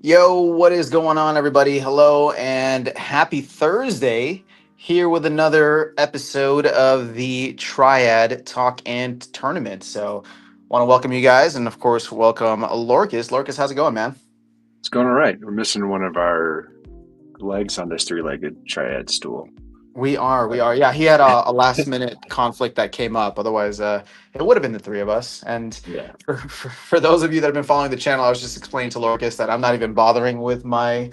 Yo, what is going on, everybody? Hello and happy Thursday. Here with another episode of the Triad Talk and Tournament. So, want to welcome you guys, and of course, welcome Lorcas. Lorcas, how's it going, man? It's going all right. We're missing one of our legs on this three-legged triad stool. We are. Yeah, he had a last minute conflict that came up. Otherwise, it would have been the three of us. And Yeah. for those of you that have been following the channel, I was just explaining to Lorcas that I'm not even bothering with my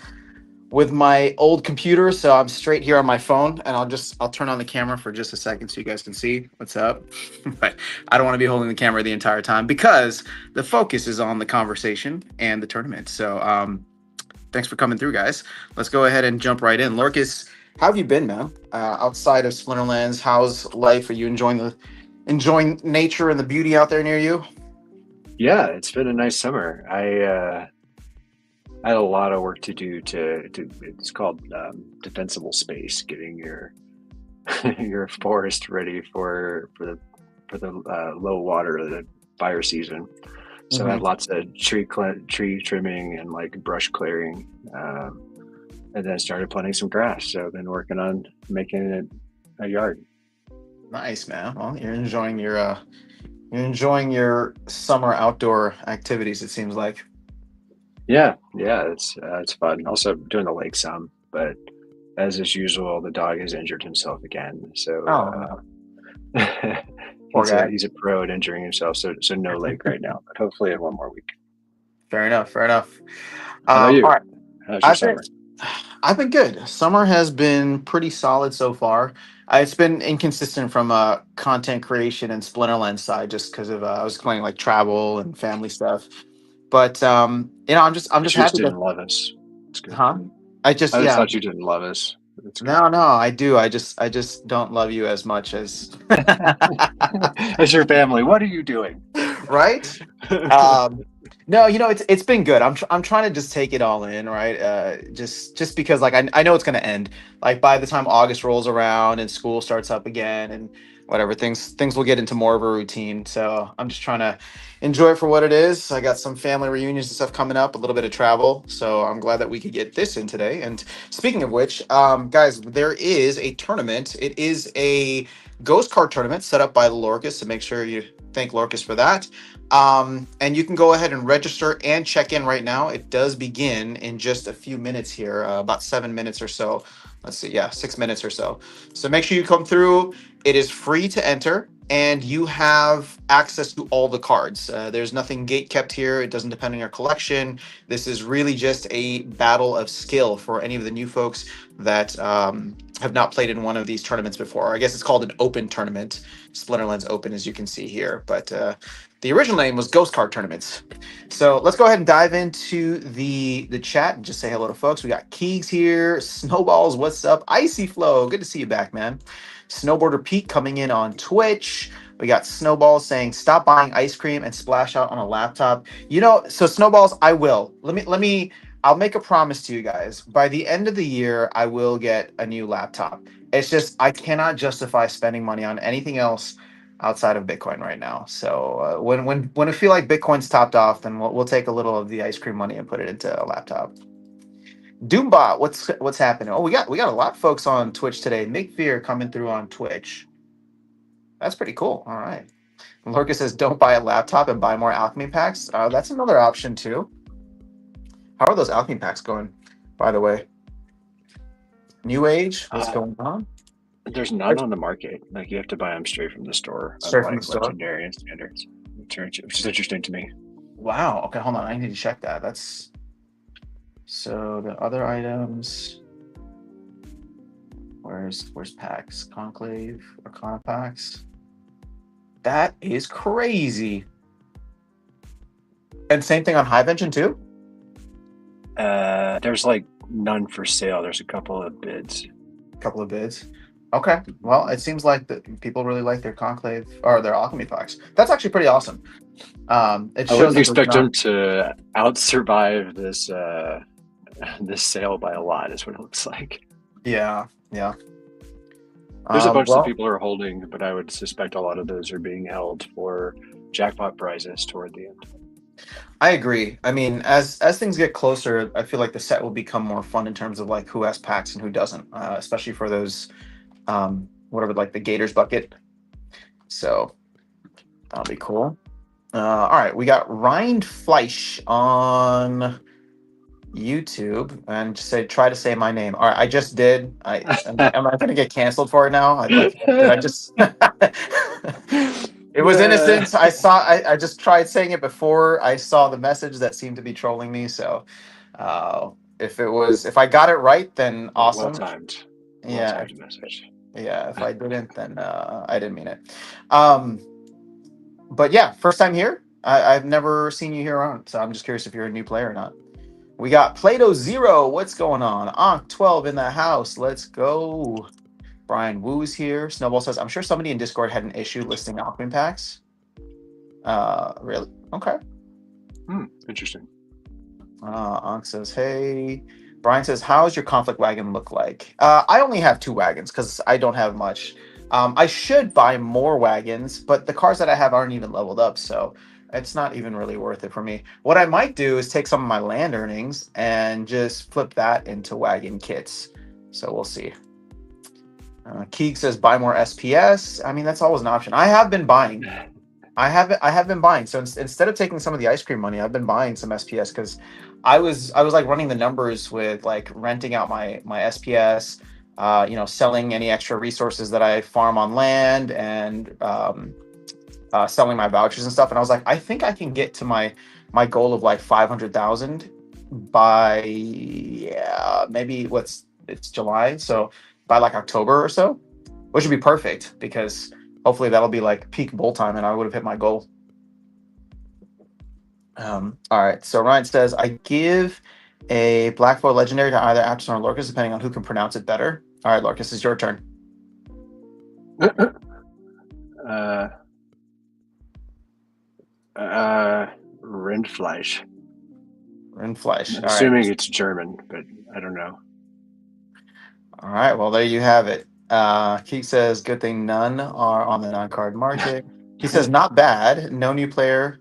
old computer, so I'm straight here on my phone, and I'll turn on the camera for just a second so you guys can see what's up. But I don't want to be holding the camera the entire time because the focus is on the conversation and the tournament. So thanks for coming through, guys. Let's go ahead and jump right in. Lorcas, how have you been, man? Outside of Splinterlands, how's life? Are you enjoying nature and the beauty out there near you? Yeah, it's been a nice summer. I had a lot of work to do to it's called defensible space, getting your your forest ready for the low water, the fire season. So I had lots of tree trimming and like brush clearing, and then started planting some grass. So I've been working on making it a yard. Nice, man. Well, you're enjoying your summer outdoor activities. It seems like. Yeah, it's fun. Also doing the lake some, but as is usual, the dog has injured himself again. Oh no, poor He's a guy. he's a pro at injuring himself. So no lake right now, but hopefully in one more week. Fair enough. Fair enough. How about All you? right. How's your I've been summer? I've been good. Summer has been pretty solid so far. It's been inconsistent from content creation and Splinterland side, just because of I was playing like travel and family stuff. But I'm just But you just happy to, didn't love us. It's good. huh? I just I just yeah. thought you didn't love us. It's good. No, I do. I just don't love you as much as As your family, what are you doing? right. No, it's been good. I'm trying to just take it all in, right? Just because like I know it's gonna end. Like by the time August rolls around and school starts up again and whatever, things will get into more of a routine. So I'm just trying to enjoy it for what it is. I got some family reunions and stuff coming up, a little bit of travel. So I'm glad that we could get this in today. And speaking of which, guys, there is a tournament. It is a ghost card tournament set up by Lorcas. So make sure you thank Lorcas for that. And you can go ahead and register and check in right now. It does begin in just a few minutes here, about 7 minutes or so. Let's see, yeah, 6 minutes or so. So make sure you come through. It is free to enter, and you have access to all the cards. There's nothing gate kept here. It doesn't depend on your collection. This is really just a battle of skill for any of the new folks that have not played in one of these tournaments before. I guess it's called an open tournament. Splinterlands Open, as you can see here. But the original name was Ghost Card Tournaments. So let's go ahead and dive into the chat and just say hello to folks. We got Keegs here, Snowballs, what's up? Icy Flow, good to see you back, man. Snowboarder Pete coming in on Twitch. We got Snowballs saying, "Stop buying ice cream and splash out on a laptop." So Snowballs, I will. Let me. I'll make a promise to you guys. By the end of the year, I will get a new laptop. It's just I cannot justify spending money on anything else outside of Bitcoin right now. So when I feel like Bitcoin's topped off, then we'll take a little of the ice cream money and put it into a laptop. Doombot, what's happening? Oh, we got a lot of folks on Twitch today. Nick Fear coming through on Twitch. That's pretty cool. All right. Lorca says, "Don't buy a laptop and buy more alchemy packs." That's another option too. How are those alchemy packs going, by the way? New Age, what's Uh, going on? there's none on the market. Like you have to buy them straight from the store, Straight from the unlike store. legendary and standards, which is interesting to me. Wow. Okay, hold on. I need to check that. That's so the other items. Where's packs? Conclave, Arcana packs. That is crazy. And same thing on Hive Engine too. There's like none for sale. There's a couple of bids. A couple of bids. Okay. Well, it seems like that people really like their Conclave or their Alchemy packs. That's actually pretty awesome. It I shows wouldn't that there's expect not. them to out survive this this sale by a lot. Is what it looks like. Yeah. Yeah. There's a bunch that Well, people are holding, but I would suspect a lot of those are being held for jackpot prizes toward the end. I agree. I mean, as things get closer, I feel like the set will become more fun in terms of like who has packs and who doesn't, especially for those whatever like the Gators bucket. So that'll be cool. All right, we got Rind Fleisch on YouTube, and just say try to say my name. All right, I just did. Am I going to get canceled for it now? Did I just? It was innocent. I just tried saying it before I saw the message that seemed to be trolling me. So, if I got it right, then Well awesome. timed. Well Yeah, timed message. yeah. If I didn't, then I didn't mean it. Um, but yeah, first time here. I've never seen you here on, so I'm just curious if you're a new player or not. We got Plato Zero. What's going on? Ankh 12 in the house. Let's go. Brian Woo's here. Snowball says, I'm sure somebody in Discord had an issue listing Alchemy packs. Really? Okay. Interesting. Ankh says, hey. Brian says, how's your conflict wagon look like? I only have 2 wagons because I don't have much. I should buy more wagons, but the cars that I have aren't even leveled up, so it's not even really worth it for me. What I might do is take some of my land earnings and just flip that into wagon kits. So we'll see. Keeg says buy more SPS. I mean, that's always an option. I have been buying. I have been buying. So instead of taking some of the ice cream money, I've been buying some SPS because I was like running the numbers with like renting out my SPS, selling any extra resources that I farm on land, and selling my vouchers and stuff. And I was like, I think I can get to my goal of like 500,000 by maybe it's July, so by like October or so, which would be perfect because hopefully that'll be like peak bull time and I would have hit my goal. All right, so Ryan says I give a black foil legendary to either Apson or Lorcus depending on who can pronounce it better. All right, Lorcus, it's your turn. Rindfleisch. Rindfleisch. I'm All assuming right. it's German, but I don't know. All right, well there you have it. Keek says good thing none are on the non-card market. He says not bad. No new player.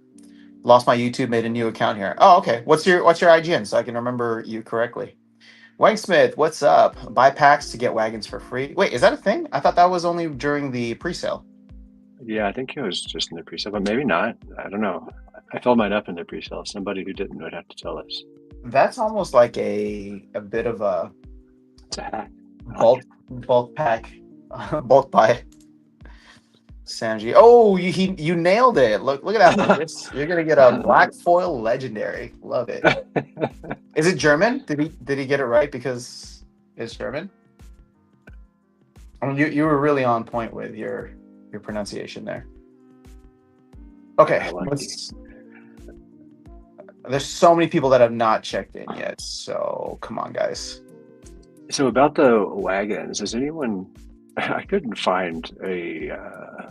Lost my YouTube, made a new account here. Oh, okay. What's your IGN so I can remember you correctly? Wang Smith, what's up? Buy packs to get wagons for free. Wait, is that a thing? I thought that was only during the pre-sale. Yeah, I think it was just in the pre-sale, but maybe not. I don't know. I filled mine up in the pre-sale. Somebody who didn't would have to tell us. That's almost like a bit of a It's a hack. bulk pack, bulk buy. Sanji. Oh, you nailed it. Look at that. Lucas. You're gonna get a black foil legendary. Love it. Is it German? Did he get it right because it's German? I mean, you were really on point with your pronunciation there. Okay, there's so many people that have not checked in yet, so come on, guys. So about the wagons, does anyone? I couldn't find a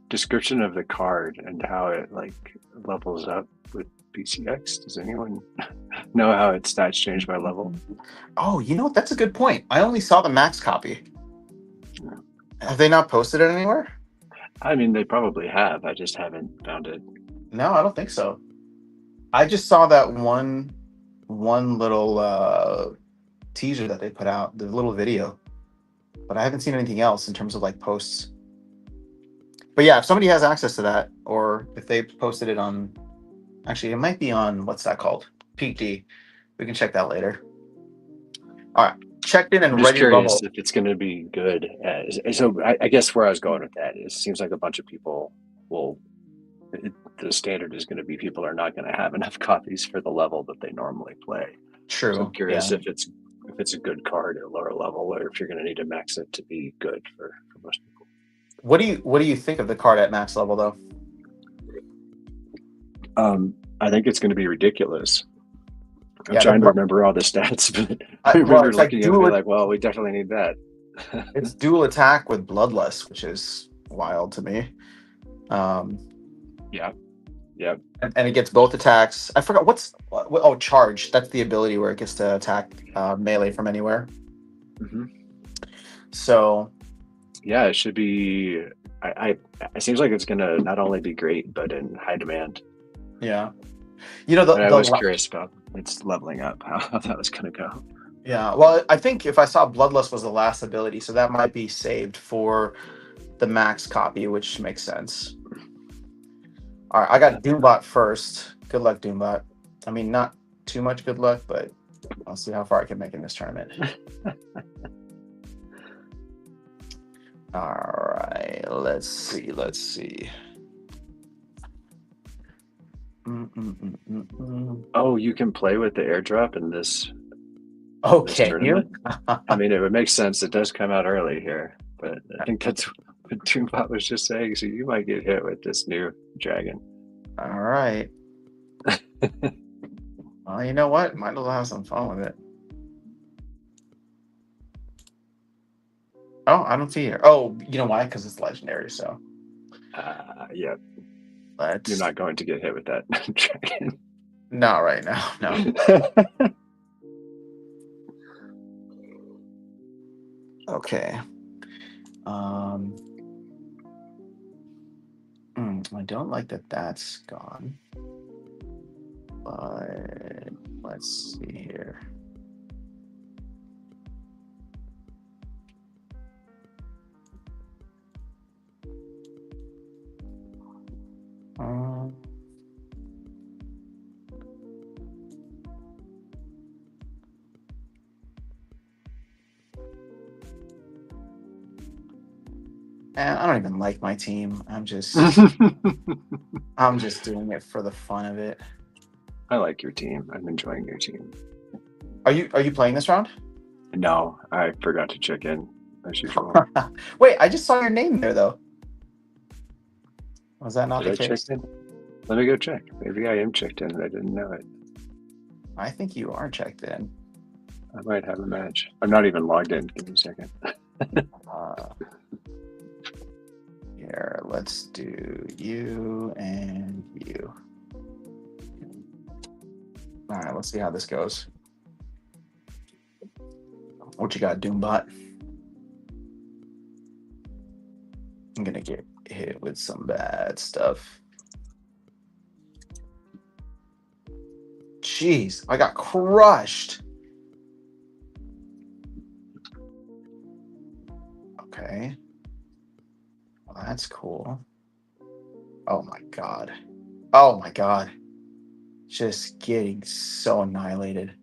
description of the card and how it like levels up with PCX. Does anyone know how its stats change by level? Oh, that's a good point. I only saw the max copy. Yeah. Have they not posted it anywhere? I mean, they probably have. I just haven't found it. No, I don't think so. I just saw that one little teaser that they put out, the little video, but I haven't seen anything else in terms of like posts. But yeah, if somebody has access to that, or if they posted it on, actually, it might be on what's that called? Peak D. We can check that later. All right, checked in and I'm just ready to curious bubble. if it's going to be good. So I guess where I was going with that is, it seems like a bunch of people will. The standard is going to be people are not going to have enough copies for the level that they normally play. True. So I'm curious Yeah. if it's a good card at a lower level, or if you're going to need to max it to be good for most people. What do you think of the card at max level though? I think it's going to be ridiculous. I'm trying to remember all the stats, but I remember looking at it and be like, well, we definitely need that. It's dual attack with Bloodlust, which is wild to me. Yeah. And it gets both attacks. I forgot charge. That's the ability where it gets to attack melee from anywhere. Mm-hmm. So yeah, it should be. It seems like it's gonna not only be great, but in high demand. Yeah. You know But I was curious about its leveling up, how that was going to go. yeah. Well, I think if I saw Bloodlust was the last ability, so that might be saved for the max copy, which makes sense. All right, I got Doombot first. Good luck, Doombot. I mean, not too much good luck, but I'll see how far I can make in this tournament. All right, let's see. Oh, you can play with the airdrop in this Okay, tournament? I mean, it would make sense. It does come out early here, but I think that's what Doombot was just saying. So you might get hit with this new dragon. All right. Well, you know what? Might as well have some fun with it. Oh, I don't see here. Oh, you know why? Because it's legendary. So. Yeah. Let's... You're not going to get hit with that dragon. Not right now. No. Okay. I don't like that that's gone. But let's see here. I don't even like my team. I'm just doing it for the fun of it. I like your team. I'm enjoying your team. Are you playing this round? No, I forgot to check in as usual. Wait, I just saw your name there though. Was that not the case? Let me go check. Maybe I am checked in and I didn't know it. I think you are checked in. I might have a match. I'm not even logged in. Give me a second. Here, let's do you and you. All right, let's see how this goes. What you got, Doombot? I'm gonna get hit with some bad stuff. Jeez, I got crushed. Okay. Well, that's cool. Oh my god. Oh my god. Just getting so annihilated.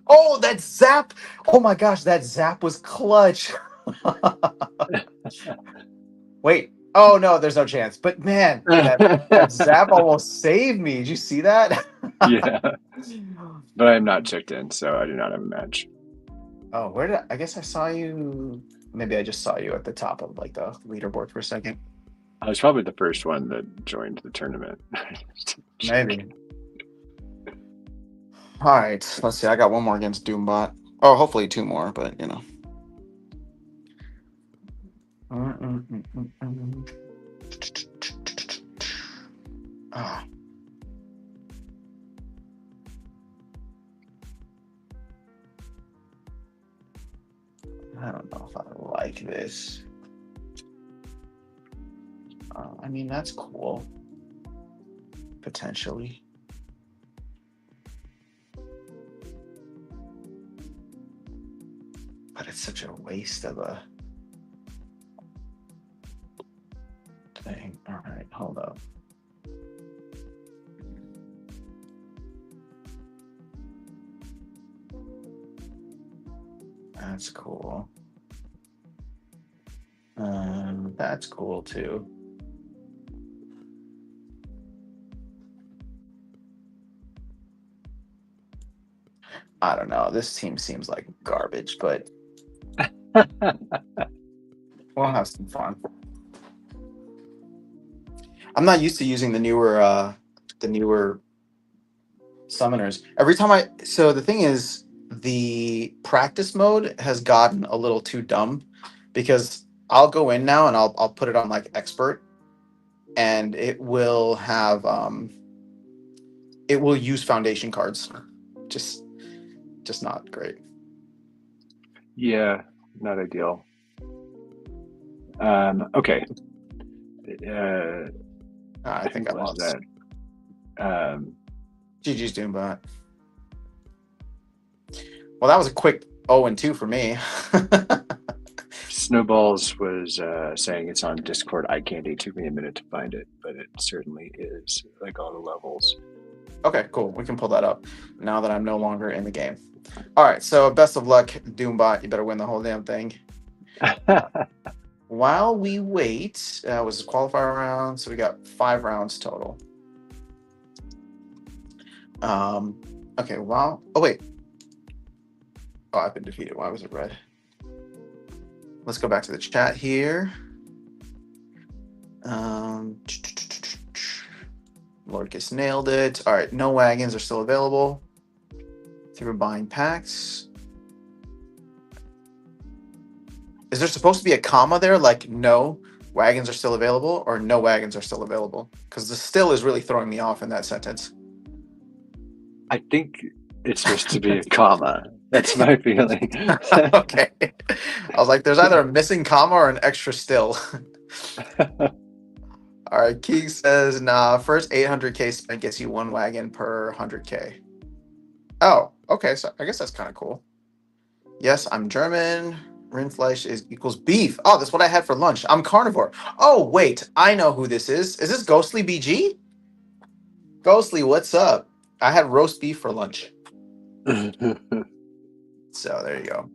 Oh, that zap! Oh my gosh, that zap was clutch. Wait. Oh no, there's no chance. But man, that zap almost saved me. Did you see that? Yeah. But I am not checked in, so I do not have a match. Oh, where did I guess I saw you? Maybe I just saw you at the top of like the leaderboard for a second. I was probably the first one that joined the tournament. Maybe. All right, let's see. I got one more against Doombot. Oh, hopefully two more, but you know. Oh. I don't know if I like this. I mean, that's cool. Potentially. But it's such a waste of a thing. All right, hold up. That's cool. That's cool too. I don't know. This team seems like garbage, but we'll have some fun. I'm not used to using the newer summoners. Every time so the thing is, the practice mode has gotten a little too dumb because I'll go in now and I'll put it on like expert, and it will have it will use foundation cards. Just not great. Yeah, not ideal. Okay. I think I lost that. GG's Doombot. Well, that was a quick 0-2 for me. Snowballs was saying it's on Discord. Eye candy. It took me a minute to find it, but it certainly is, like all the levels. Okay, cool. We can pull that up now that I'm no longer in the game. All right, so best of luck, Doombot. You better win the whole damn thing. While we wait, was a qualifier round, so we got 5 rounds total. Okay, well, oh wait. Oh, I've been defeated. Why was it red? Let's go back to the chat here. Lordcus nailed it. All right, no wagons are still available. So we're buying packs. Is there supposed to be a comma there, like no wagons are still available, or no wagons are still available? Because the still is really throwing me off in that sentence. I think it's supposed to be a comma. That's my feeling. Okay. I was like, there's either a missing comma or an extra still. All right, Keeg says, nah, first 800k spent gets you 1 wagon per 100k. Oh, okay, so I guess that's kind of cool. Yes, I'm German. Rindfleisch equals beef. Oh, that's what I had for lunch. I'm carnivore. Oh, wait, I know who this is. Is this Ghostly BG? Ghostly, what's up? I had roast beef for lunch. So there you go.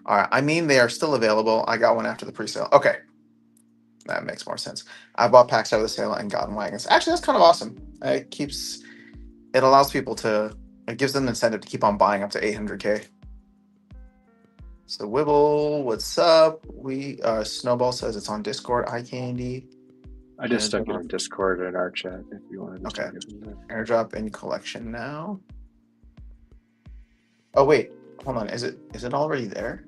All right, I mean, they are still available. I got one after the pre-sale. Okay. That makes more sense. I bought packs out of the sale and gotten wagons. Actually, that's kind of awesome. It allows people to, it gives them an incentive to keep on buying up to 800k. So Wibble, what's up? Snowball says it's on Discord. Eye candy. I just stuck it in Discord in our chat if you wanted to. Okay. Airdrop in collection now. Oh wait, hold on. Is it already there?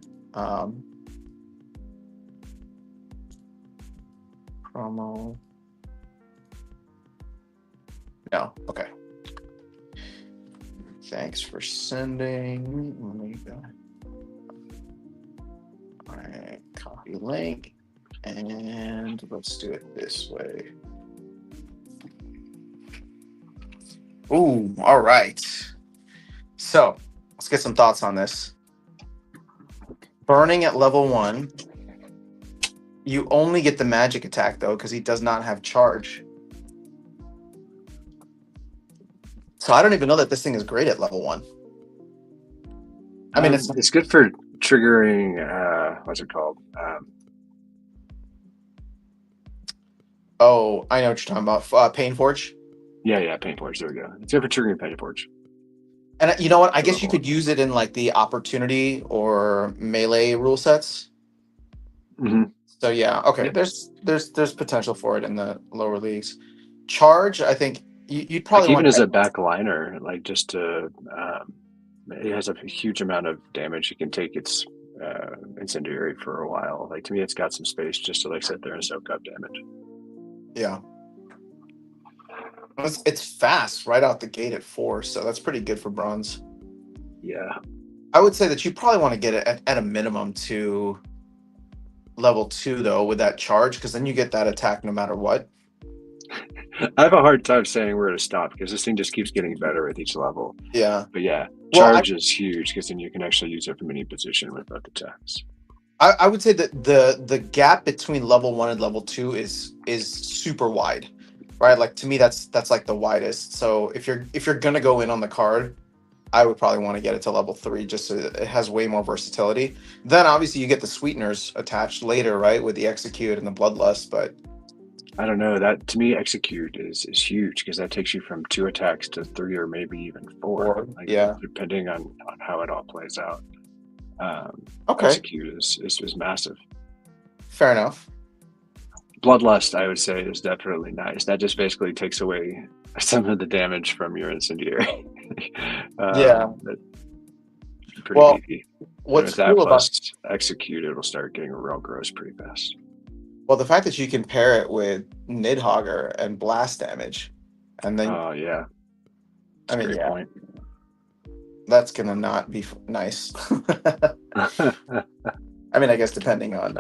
Promo. No. Okay. Thanks for sending. Let me go. All right. Copy link, and let's do it this way. Ooh. All right. So let's get some thoughts on this. Burning at level 1. You only get the magic attack, though, because he does not have charge. So I don't even know that this thing is great at level 1. I mean, it's good for triggering, what's it called? Oh, I know what you're talking about. Pain Forge? Yeah, Pain Forge. There we go. It's good for triggering Pain Forge. And you know what? I guess you could use it in like the opportunity or melee rule sets. Mm-hmm. So yeah, okay. Yep. There's potential for it in the lower leagues. Charge, I think you'd probably like want even as a back liner, like just to it has a huge amount of damage. You can take its incendiary for a while. Like to me, it's got some space just to like sit there and soak up damage. Yeah. It's fast right out the gate at 4, so that's pretty good for bronze. Yeah. I would say that you probably want to get it at a minimum to level 2 though with that charge, because then you get that attack no matter what. I have a hard time saying where to stop because this thing just keeps getting better with each level. Yeah. But yeah, charge is huge because then you can actually use it from any position with both attacks. I would say that the gap between level 1 and level 2 is super wide. Right? Like to me that's like the widest. So if you're gonna go in on the card, I would probably want to get it to level 3 just so it has way more versatility. Then obviously you get the sweeteners attached later, right? With the execute and the bloodlust, but I don't know. That to me, execute is huge because that takes you from 2 attacks to 3 or maybe even 4. Like, yeah, depending on how it all plays out. Okay. Execute is massive. Fair enough. Bloodlust, I would say, is definitely nice. That just basically takes away some of the damage from your incendiary. Yeah. Pretty beefy. What's cool about execute, it'll start getting real gross pretty fast. Well, the fact that you can pair it with Nidhogger and blast damage, and then yeah. I mean, yeah, point. That's gonna not be nice. I mean, I guess depending on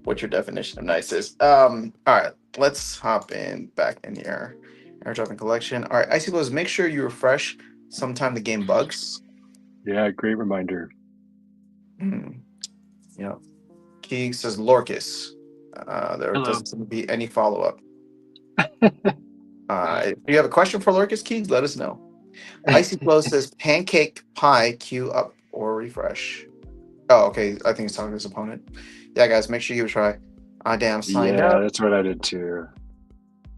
what your definition of nice is. All right, let's hop back in here. Airdrop and collection. All right, Icy Blows, make sure you refresh sometime the game bugs. Yeah, great reminder. Yeah. Keeg says Lorcus. There Hello. doesn't seem to be any follow up. If you have a question for Lorcus Keegs, let us know. Icy Flow says pancake pie, queue up or refresh. Oh, okay. I think he's talking to his opponent. Yeah, guys, make sure you give it a try. Damn, signed Yeah, up, that's what I did too.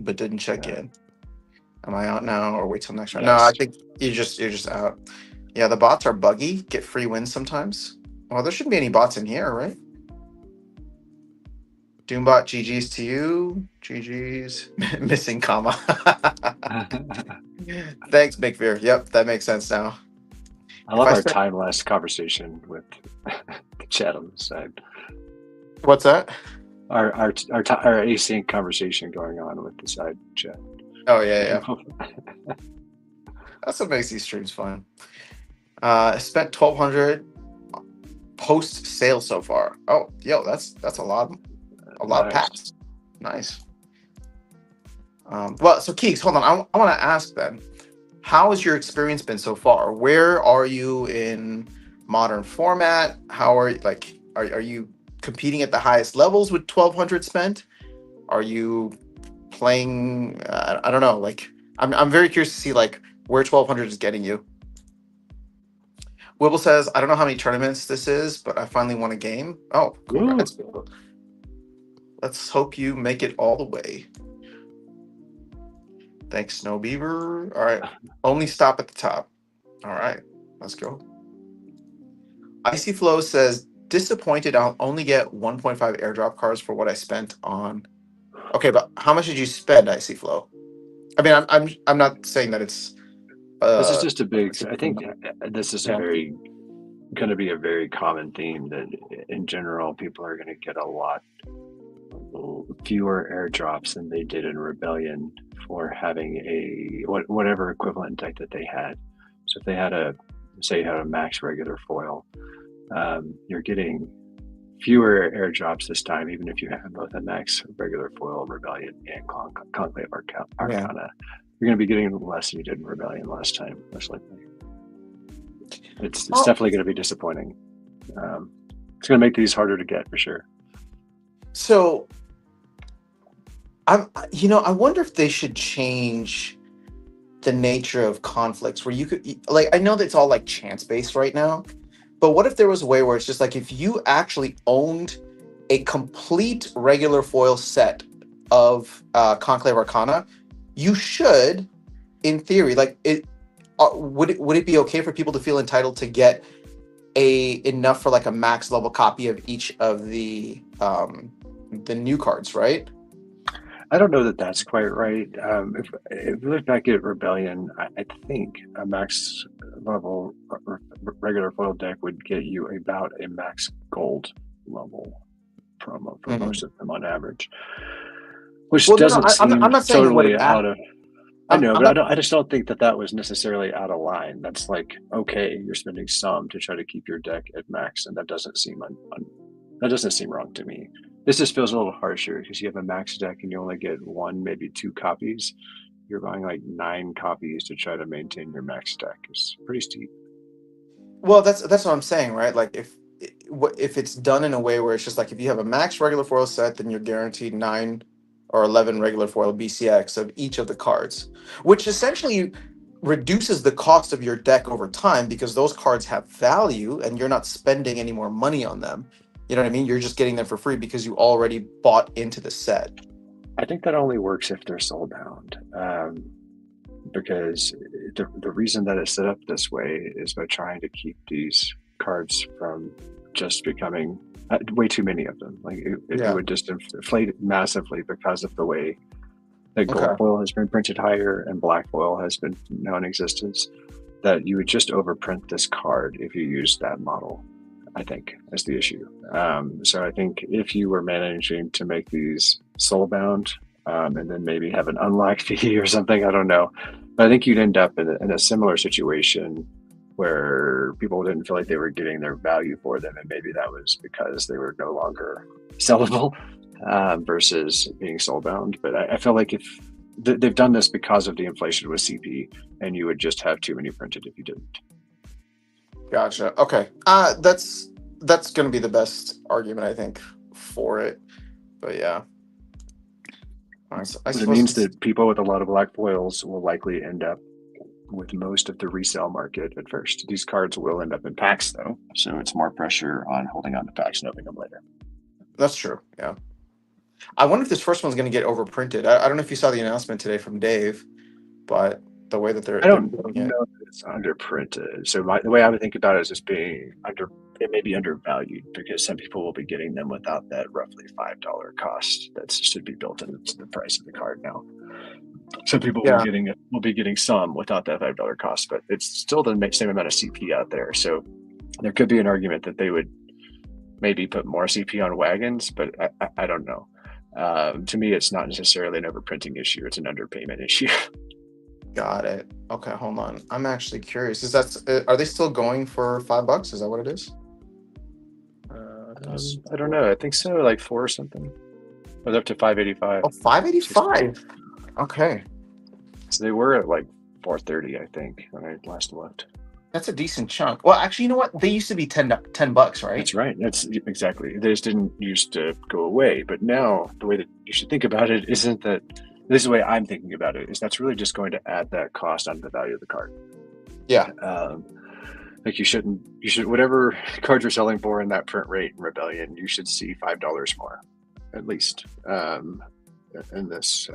but didn't check Yeah. in. Am I out now or wait till next round? No, I Yes. think you're just out. Yeah, the bots are buggy. Get free wins sometimes. Well, there shouldn't be any bots in here, right? Doombot, GG's to you. GG's. Missing comma. Thanks, Big Fear. Yep, that makes sense now. I If love I our spent, timeless conversation with the chat on the side. what's that? Our async conversation going on with the side chat. Oh yeah. That's what makes these streams fun. Spent 1,200 post sale so far. Oh, yo, that's a lot of Nice. packs. Nice. Well, so Keeks, hold on. I want to ask then, how has your experience been so far? Where are you in modern format? How are are you competing at the highest levels with 1,200 spent? Are you playing? I don't know. Like, I'm very curious to see like where 1,200 is getting you. Wibble says, I don't know how many tournaments this is, but I finally won a game. Oh, congrats. Wibble. Let's hope you make it all the way. Thanks, Snow Beaver. All right. Only stop at the top. All right. Let's go. Icy Flow says, disappointed I'll only get 1.5 airdrop cards for what I spent on. Okay, but how much did you spend, Icy Flow? I mean, I'm not saying that it's This is just a big. I think this is yeah. going to be a very common theme that, in general, people are going to get a lot fewer airdrops than they did in Rebellion for having a whatever equivalent deck that they had. So if they had you had a max regular foil, you're getting fewer airdrops this time, even if you have both a max regular foil Rebellion and Conclave Arcana. Yeah. You're going to be getting less than you did in Rebellion last time, most likely. It's definitely going to be disappointing. It's going to make these harder to get for sure. So, I wonder if they should change the nature of conflicts where you could like. I know that it's all like chance based right now, but what if there was a way where it's just like if you actually owned a complete regular foil set of Conclave Arcana, you should, in theory, like it. Would it be okay for people to feel entitled to get enough for like a max level copy of each of the new cards, right? I don't know that that's quite right. If we look back at Rebellion, I think a max level regular foil deck would get you about a max gold level promo for most of them on average, which doesn't seem I'm not saying totally out of. I know, but not, I just don't think that was necessarily out of line. That's like, okay, you're spending some to try to keep your deck at max, and that doesn't seem that doesn't seem wrong to me. This just feels a little harsher because you have a max deck and you only get one, maybe 2 copies. You're buying like 9 copies to try to maintain your max deck. It's pretty steep. Well, that's what I'm saying, right? Like if it's done in a way where it's just like if you have a max regular foil set, then you're guaranteed 9 or 11 regular foil BCX of each of the cards, which essentially reduces the cost of your deck over time because those cards have value and you're not spending any more money on them. You know what I mean? You're just getting them for free because you already bought into the set. I think that only works if they're soulbound. Because the reason that it's set up this way is by trying to keep these cards from just becoming way too many of them. Like it would just inflate massively because of the way that gold foil has been printed higher and black foil has been now in existence, that you would just overprint this card if you used that model, I think, is the issue. So I think if you were managing to make these soulbound and then maybe have an unlock fee or something, I don't know. But I think you'd end up in a similar situation where people didn't feel like they were getting their value for them, and maybe that was because they were no longer sellable versus being soulbound. But I feel like if they've done this because of the inflation with CP, and you would just have too many printed if you didn't. Gotcha. Okay. That's gonna be the best argument I think for it. But yeah. I But it suppose means it's, that people with a lot of black foils will likely end up with most of the resale market at first. These cards will end up in packs though, so it's more pressure on holding on to packs and opening them later. that's true. Yeah. I wonder if this first one's gonna get overprinted. I don't know if you saw the announcement today from Dave, but the way that I they're don't doing it. know that it's underprinted. So the way I would think about it is just being under. It may be undervalued because some people will be getting them without that roughly $5 cost that should be built into the price of the card now. Some people Yeah. will be getting some without that $5 cost, but it's still the same amount of CP out there. So there could be an argument that they would maybe put more CP on wagons, but I don't know. To me, it's not necessarily an overprinting issue; it's an underpayment issue. Got it. Okay, hold on. I'm actually curious. Are they still going for $5? Is that what it is? I don't know. I think so, like 4 or something. It was up to 585. Oh, 585. Okay. So they were at like 430, I think, when I last looked. That's a decent chunk. Well, actually, you know what? They used to be $10, right? That's right. That's exactly. They just didn't used to go away. But now the way that you should think about it isn't that. This is the way I'm thinking about it. Is that's really just going to add that cost onto the value of the card. Yeah. Like you should whatever cards you're selling for in that print rate in Rebellion, you should see $5 more, at least, in this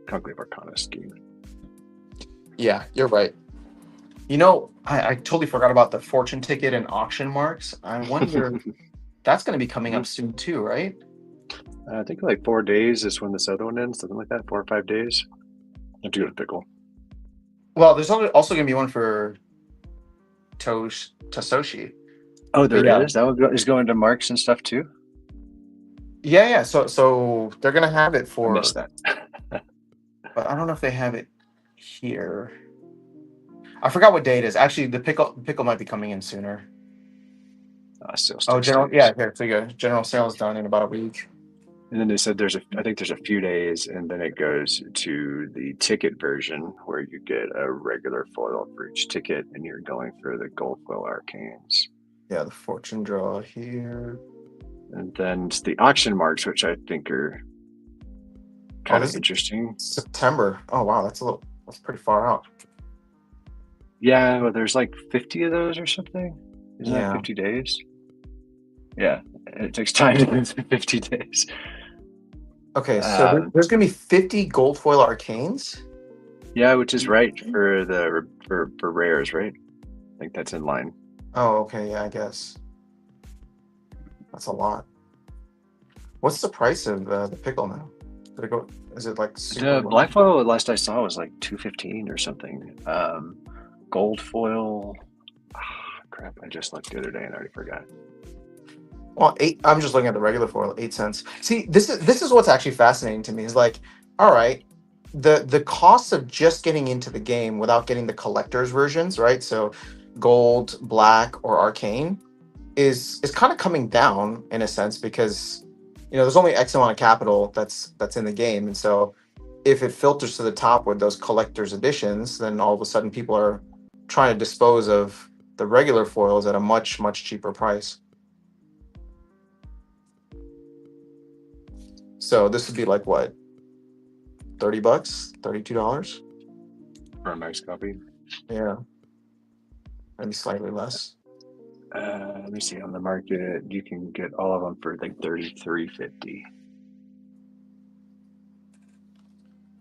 Conclave Arcana scheme. Yeah, you're right. You know, I totally forgot about the fortune ticket and auction marks. I wonder that's going to be coming up soon too, right? I think like 4 days is when this other one ends, something like that. 4 or 5 days. I have to go to Pickle. Well, there's also going to be one for Tasoshi. Oh, there is? That one is going to marks and stuff too? Yeah. So they're going to have it for. I missed that. But I don't know if they have it here. I forgot what day it is. Actually, the pickle might be coming in sooner. General. Yeah, here you go. General sales done in about a week. And then they said I think there's a few days, and then it goes to the ticket version where you get a regular foil for each ticket, and you're going through the gold foil arcanes. Yeah, the fortune draw here. And then the auction marks, which I think are kind of interesting. September. Oh wow, that's pretty far out. Yeah, well, there's like 50 of those or something. Isn't that 50 days? Yeah, it takes time to go through 50 days. Okay, so there's gonna be 50 gold foil arcanes. Yeah, which is right for rares, right? I think that's in line. Oh, okay, yeah, I guess that's a lot. What's the price of the pickle now? Did it go? Is it like the black foil? Last I saw was like $215 or something. Gold foil. Crap! I just looked the other day and I already forgot. Well, I'm just looking at the regular foil, 8 cents. See, this is what's actually fascinating to me. Is like, all right, the cost of just getting into the game without getting the collector's versions, right? So, gold, black, or arcane, is kind of coming down in a sense because there's only X amount of capital that's in the game, and so if it filters to the top with those collector's editions, then all of a sudden people are trying to dispose of the regular foils at a much cheaper price. So this would be like what, $30, $32 for a nice copy. Yeah, maybe slightly less. Let me see. On the market, you can get all of them for like $33.50.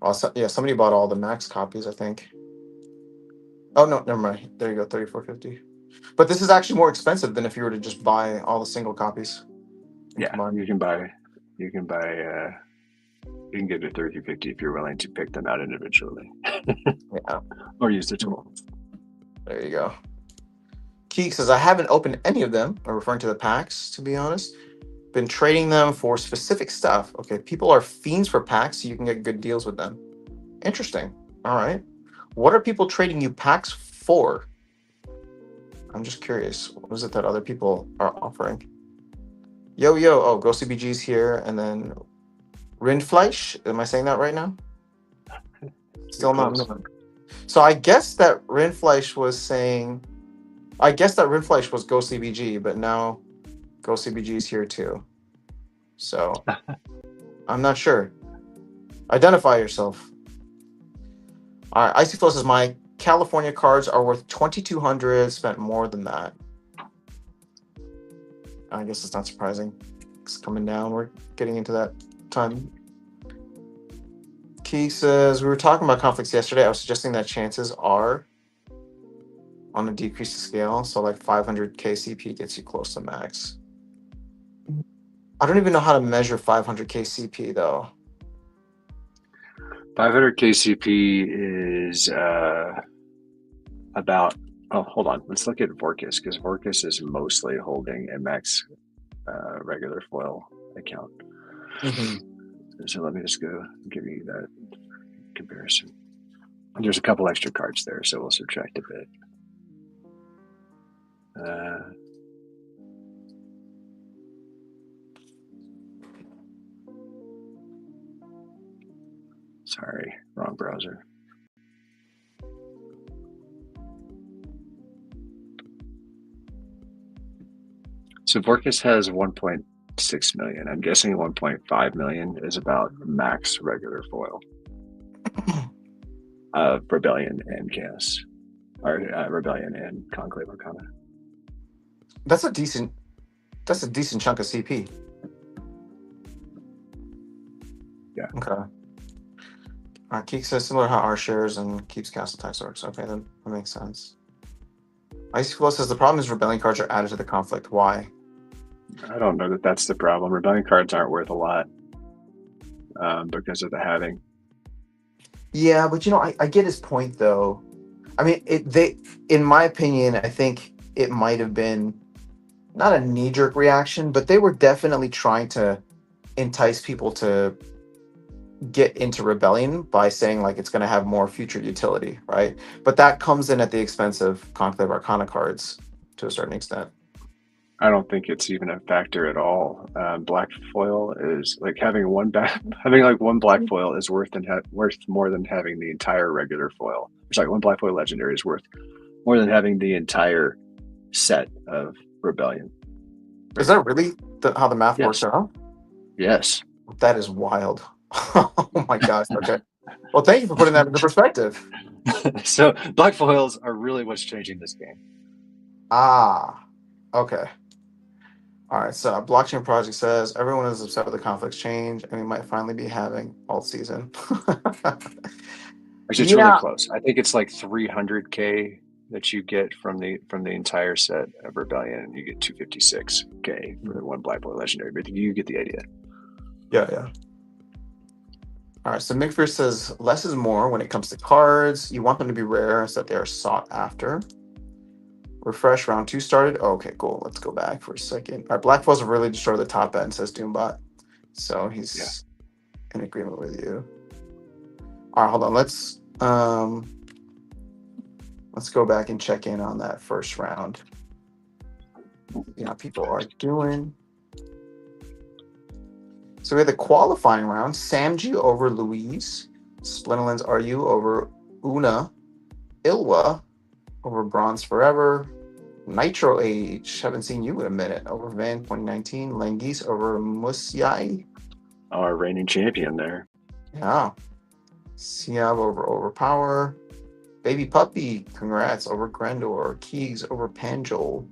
Well, somebody bought all the max copies, I think. Oh no, never mind. There you go, $34.50. But this is actually more expensive than if you were to just buy all the single copies. Yeah, you can get it $33.50 if you're willing to pick them out individually. Yeah. Or use the tool. There you go. Keek says, I haven't opened any of them. I'm referring to the packs, to be honest. Been trading them for specific stuff. Okay, people are fiends for packs, so you can get good deals with them. Interesting. All right. What are people trading you packs for? I'm just curious. What is it that other people are offering? Yo. Oh, Ghost CBG's here. And then Rindfleisch. Am I saying that right now? You're Still not close. known. So I guess that Rindfleisch was saying. I guess that Rindfleisch was Go CBG, but now Go CBG is here too. So I'm not sure. Identify yourself. All right, Icy Flow says my California cards are worth 2,200. Spent more than that. I guess it's not surprising. It's coming down. We're getting into that time. Key says we were talking about conflicts yesterday. I was suggesting that chances are on a decreased scale, so like 500k CP gets you close to max. I don't even know how to measure 500k CP though. 500 KCP is about. Oh, hold on. Let's look at Vorkus because Vorkus is mostly holding a max regular foil account. So let me just go give you that comparison. There's a couple extra cards there, so we'll subtract a bit. Sorry, wrong browser. So Vorkus has 1.6 million. I'm guessing 1.5 million is about max regular foil of Rebellion and Chaos, or Rebellion and Conclave Arcana. That's a decent chunk of CP. Yeah. Okay. Keek says similar how our shares and keeps castle types works. Okay, that makes sense. Icy Flow says the problem is rebellion cards are added to the conflict. Why? I don't know that that's the problem. Rebellion cards aren't worth a lot because of the halving. Yeah, but I get his point though. I mean, in my opinion, I think it might have been not a knee-jerk reaction, but they were definitely trying to entice people to get into rebellion by saying like it's going to have more future utility, right? But that comes in at the expense of Conclave Arcana cards to a certain extent. I don't think it's even a factor at all. Black foil is like having one black foil is worth more than having the entire regular foil. Sorry, one black foil legendary is worth more than having the entire set of Rebellion. Is that really how the math works Yes. out? Yes. That is wild. Oh my gosh. Okay. Well, thank you for putting that into perspective. So black foils are really what's changing this game. Ah, okay. All right. So Blockchain Project says everyone is upset with the conflicts change, and we might finally be having alt season. Actually, it's really close. I think it's like 300k that you get from the entire set of Rebellion, and you get 256k for the one black foil legendary. But you get the idea. Yeah. All right, so McPherson says less is more when it comes to cards. You want them to be rare so that they are sought after. Refresh, round 2 started. Oh, okay, cool. Let's go back for a second. All right, Black Foils have really destroyed the top end, says Doombot. So he's in agreement with you. All right, hold on. Let's go back and check in on that first round. See how people are doing. So we had the qualifying round. Samji over Louise. Splinterlands RU over Una. Ilwa over Bronze Forever. Nitro Age. Haven't seen you in a minute. Over Van 2019. Langis over Musiai. Our reigning champion there. Yeah. Siab over Overpower. Baby Puppy. Congrats over Grendor. Keegs over Panjol.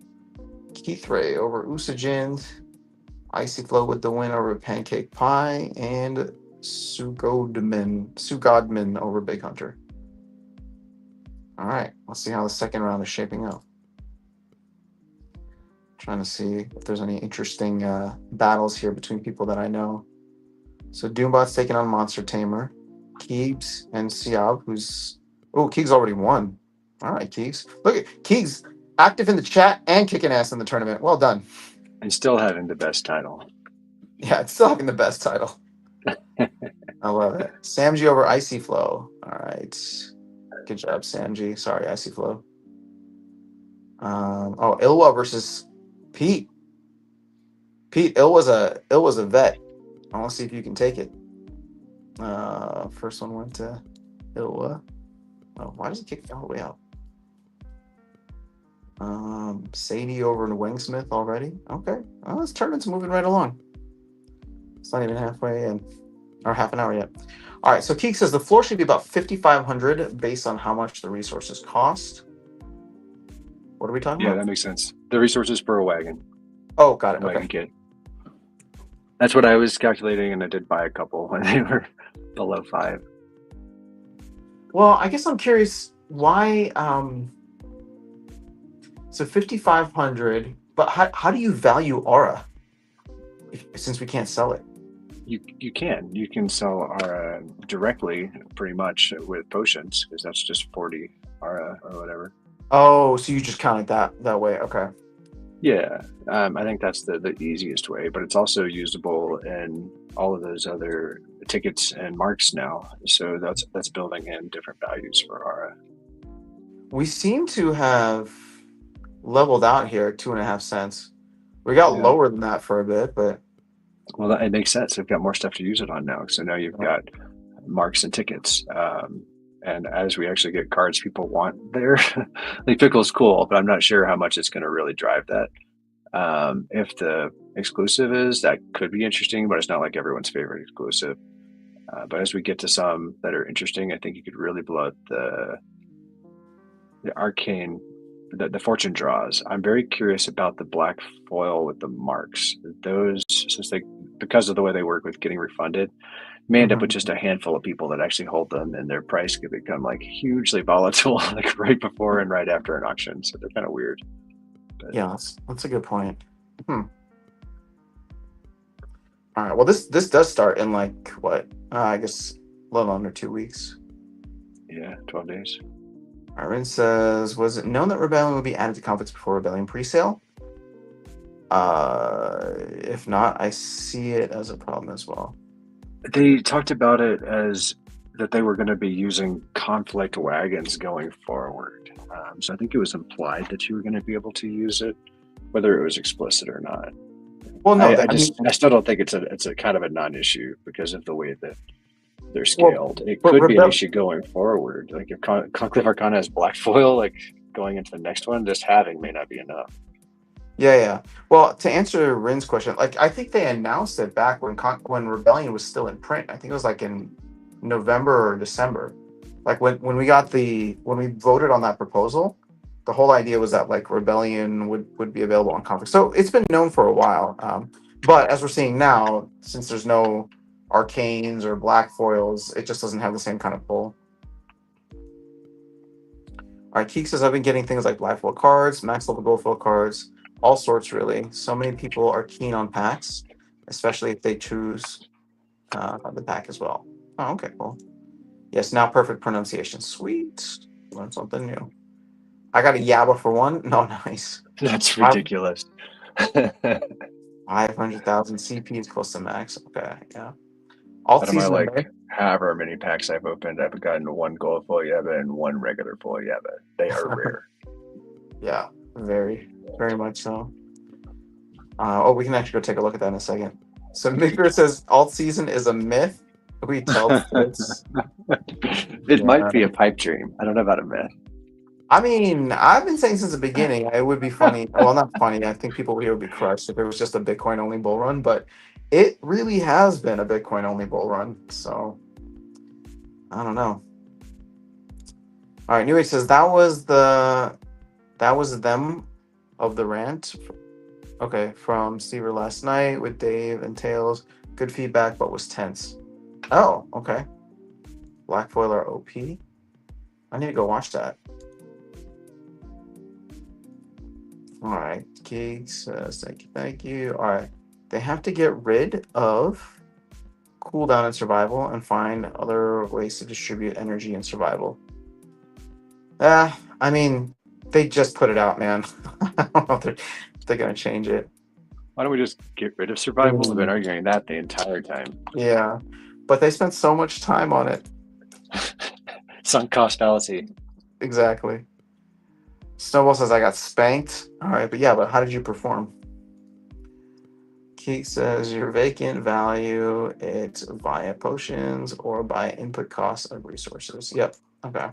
Keithray over Usajind. Icy Flow with the win over Pancake Pie, and Sugodman over Big Hunter. All right, let's see how the second round is shaping up. Trying to see if there's any interesting battles here between people that I know. So Doombot's taking on Monster Tamer, Keegs and Siab, Keegs already won. All right, Keegs. Look at Keegs active in the chat and kicking ass in the tournament. Well done. And still having the best title. Yeah, it's still having the best title. I love it. Samji over Icy Flow. All right. Good job, Samji. Sorry, Icy Flow. Ilwa versus Pete. Pete, Ilwa's a vet. I want to see if you can take it. First one went to Oh, why does it kick all the way out? Sadie over in Wingsmith already. Okay. Oh, this tournament's moving right along. It's not even halfway in, or half an hour yet. All right. So Keek says the floor should be about 5,500 based on how much the resources cost. What are we talking Yeah, about? that makes sense. The resources for a wagon. Oh, got it. Wagon Okay. kit. That's what I was calculating, and I did buy a couple when they were below 5. Well, I guess I'm curious why. So 5,500, but how do you value aura since we can't sell it? You can sell Aura directly, pretty much with potions, because that's just 40 Aura or whatever. Oh, so you just count it that way. Okay. Yeah, I think that's the easiest way, but it's also usable in all of those other tickets and marks now. So that's building in different values for Aura. We seem to have leveled out here at 2.5 cents. We got Yeah. lower than that for a bit, but Well, it makes sense. They've got more stuff to use it on now. So now you've got marks and tickets. And as we actually get cards people want there, like Pickle's cool, but I'm not sure how much it's going to really drive that. If the exclusive is, that could be interesting, but it's not like everyone's favorite exclusive. But as we get to some that are interesting, I think you could really blow out the arcane, the fortune draws. I'm very curious about the black foil with the marks. Those, since they, because of the way they work with getting refunded, may end up with just a handful of people that actually hold them, and their price could become like hugely volatile, like right before and right after an auction. So they're kind of weird. But yeah, that's a good point. All right. Well, this does start in like what? I guess a little under 2 weeks. yeah, 12 days. Arvin says, was it known that Rebellion would be added to conflicts before Rebellion presale? If not, I see it as a problem as well. They talked about it as that they were going to be using conflict wagons going forward. So I think it was implied that you were going to be able to use it, whether it was explicit or not. Well, no, I still don't think it's a kind of a non-issue because of the way that they're scaled. It could be an issue going forward. Like if Conclave Arcana has black foil, like going into the next one, just having may not be enough. Yeah. Well, to answer Rin's question, like I think they announced it back when Rebellion was still in print. I think it was like in November or December. Like when we voted on that proposal, the whole idea was that like Rebellion would be available on Conflict. So it's been known for a while. But as we're seeing now, since there's no arcanes or black foils, it just doesn't have the same kind of pull. All right, Keek says I've been getting things like black foil cards, max level gold foil cards, all sorts really. So many people are keen on packs, especially if they choose the pack as well. Oh, okay, cool. Yes, now perfect pronunciation. Sweet. Learn something new. I got a Yabba for one. No, nice. That's ridiculous. 500,000 CP is close to max. Okay, yeah. All Out of my like however many packs I've opened, I've gotten one gold foil Yabba and one regular foil Yabba. They are rare. Yeah, very, very much so. We can actually go take a look at that in a second. So Migger says alt season is a myth. We tell this. It might be a pipe dream. I don't know about a myth. I mean, I've been saying since the beginning it would be funny. Well, not funny. I think people here would be crushed if it was just a Bitcoin only bull run, but it really has been a Bitcoin only bull run. So I don't know. All right, Newey says that was them of the rant. Okay, from Stever last night with Dave and Tails. Good feedback, but was tense. Oh, okay. Black foil are OP. I need to go watch that. All right, Keeks says thank you. All right, they have to get rid of cooldown and survival and find other ways to distribute energy and survival. I mean, they just put it out, man. I don't know if they're gonna change it. Why don't we just get rid of survival? We've been arguing that the entire time. Yeah, but they spent so much time on it. Sunk cost fallacy. Exactly. Snowball says I got spanked. All right, but how did you perform? Keith says your vacant value it's via potions or by input costs of resources. Yep. Okay.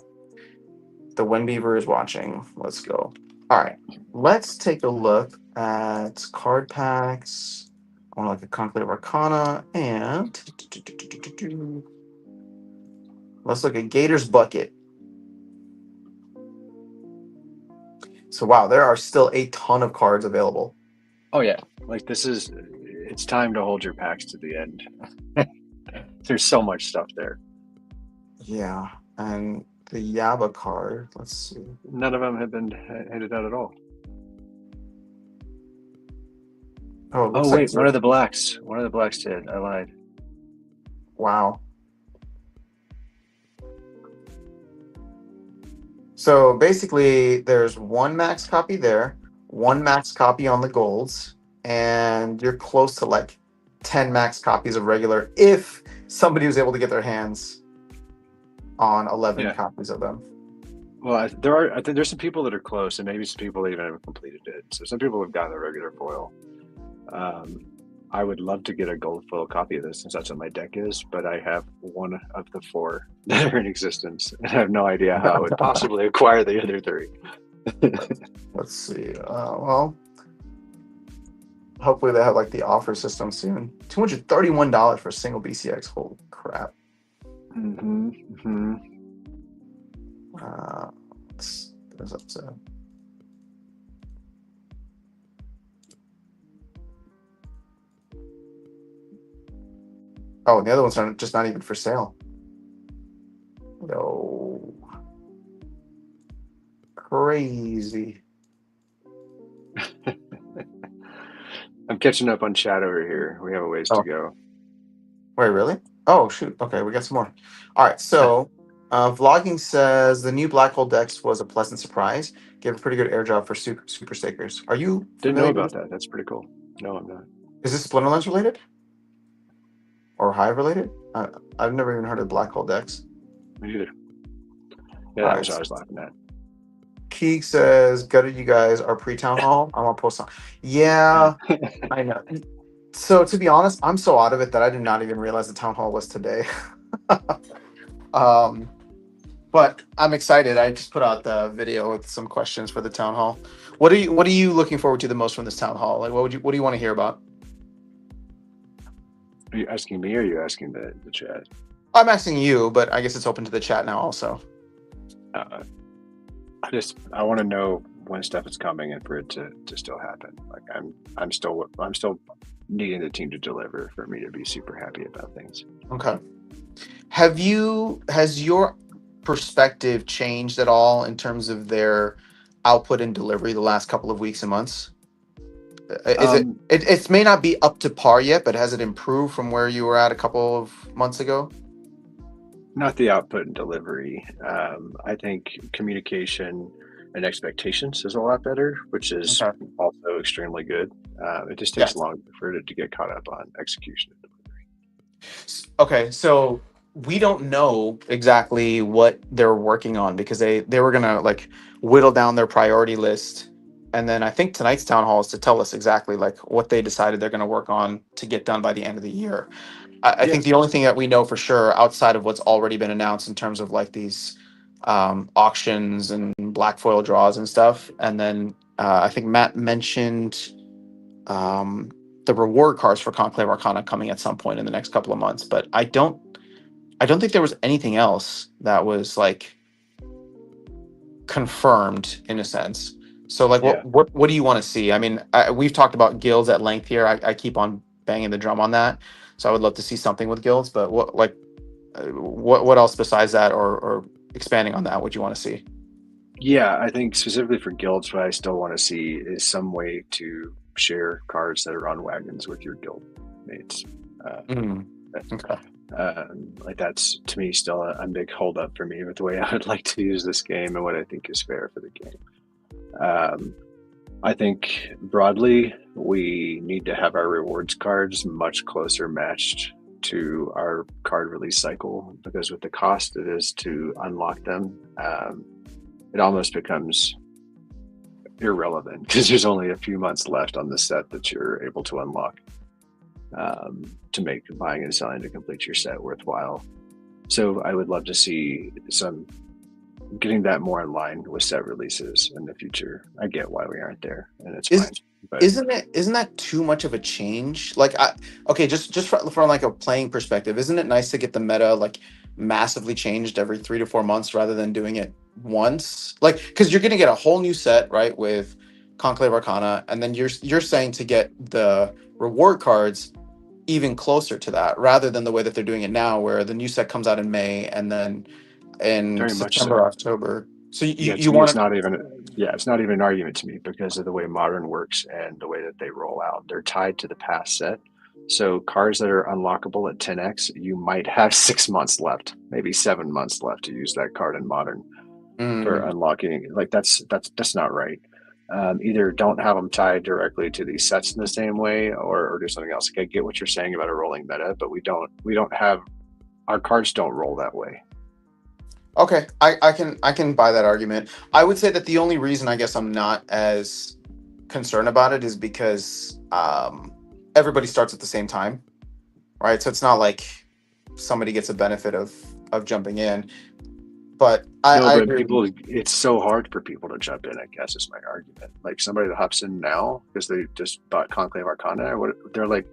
The Wind Beaver is watching. Let's go. All right. Let's take a look at card packs. I want to look at Conclave Arcana and let's look at Gator's Bucket. So wow, there are still a ton of cards available. Oh yeah, like it's time to hold your packs to the end. There's so much stuff there. Yeah, and the Yaba card. Let's see. None of them have been handed out at all. Oh, wait, one of the blacks. One of the blacks did. I lied. Wow. So basically, there's one max copy there, one max copy on the golds, and you're close to like 10 max copies of regular if somebody was able to get their hands on 11 copies of them. Well, I think there's some people that are close, and maybe some people even haven't completed it. So some people have gotten the regular foil. I would love to get a gold foil copy of this since that's what my deck is, but I have one of the 4 that are in existence, and I have no idea how I would possibly acquire the other 3. Let's see. Well, hopefully they have like the offer system soon. $231 for a single BCX. Holy crap. There's up to. Oh, and the other ones are just not even for sale. No. Crazy. I'm catching up on chat over here. We have a ways to go. Wait, really? Oh, shoot. Okay, we got some more. All right, so Vlogging says the new Black Hole Dex was a pleasant surprise. Gave a pretty good air job for super stakers. Are you didn't know about that? That's pretty cool. No, I'm not. Is this Splinterlands related? Or Hive related? I've never even heard of Black Hole Dex. Me neither. Yeah, that was what I was laughing at. Keek says, gutted you guys are pre-town hall. I'm on post on. Yeah, I know. So to be honest, I'm so out of it that I did not even realize the town hall was today. But I'm excited. I just put out the video with some questions for the town hall. What are you looking forward to the most from this town hall? Like what do you want to hear about? Are you asking me or are you asking the chat? I'm asking you, but I guess it's open to the chat now also. I want to know when stuff is coming and for it to still happen. Like I'm still needing the team to deliver for me to be super happy about things. Okay. Has your perspective changed at all in terms of their output and delivery the last couple of weeks and months? It may not be up to par yet, but has it improved from where you were at a couple of months ago? Not the output and delivery. I think communication and expectations is a lot better, which is also extremely good. It just takes longer for it to get caught up on execution and delivery. Okay, so we don't know exactly what they're working on because they were gonna like whittle down their priority list, and then I think tonight's town hall is to tell us exactly like what they decided they're gonna work on to get done by the end of the year. I think the only thing that we know for sure outside of what's already been announced in terms of like these auctions and black foil draws and stuff, and then I think Matt mentioned the reward cards for Conclave Arcana coming at some point in the next couple of months, but I don't think there was anything else that was like confirmed in a sense. So like what do you want to see? I mean, we've talked about guilds at length here. I keep on banging the drum on that. So I would love to see something with guilds, but what else besides that or expanding on that would you want to see? Yeah, I think specifically for guilds, what I still want to see is some way to share cards that are on wagons with your guild mates. Like that's to me still a big holdup for me with the way I would like to use this game and what I think is fair for the game. I think broadly we need to have our rewards cards much closer matched to our card release cycle, because with the cost it is to unlock them, it almost becomes irrelevant because there's only a few months left on the set that you're able to unlock. to make buying and selling to complete your set worthwhile. So I would love to see some getting that more in line with set releases in the future. I get why we aren't there, and it's fine. But Isn't that too much of a change? Like, okay, just from like a playing perspective, isn't it nice to get the meta like massively changed every 3 to 4 months rather than doing it once? Like, because you're gonna get a whole new set, right, with Conclave Arcana, and then you're saying to get the reward cards even closer to that, rather than the way that they're doing it now, where the new set comes out in May and then in very much September, so. October. So Yeah, you to me, want to. it's not even an argument to me because of the way Modern works and the way that they roll out. They're tied to the past set. So cards that are unlockable at 10x, you might have 6 months left, maybe 7 months left to use that card in Modern for unlocking. Like that's not right. Either don't have them tied directly to these sets in the same way, or do something else. Like, I get what you're saying about a rolling meta, but we don't have our cards don't roll that way. Okay, I can buy that argument. I would say that the only reason I guess I'm not as concerned about it is because everybody starts at the same time, right? So it's not like somebody gets a benefit of jumping in. But No, I but agree. it's so hard for people to jump in, I guess is my argument. Like somebody that hops in now because they just bought Conclave Arcana or what, they're like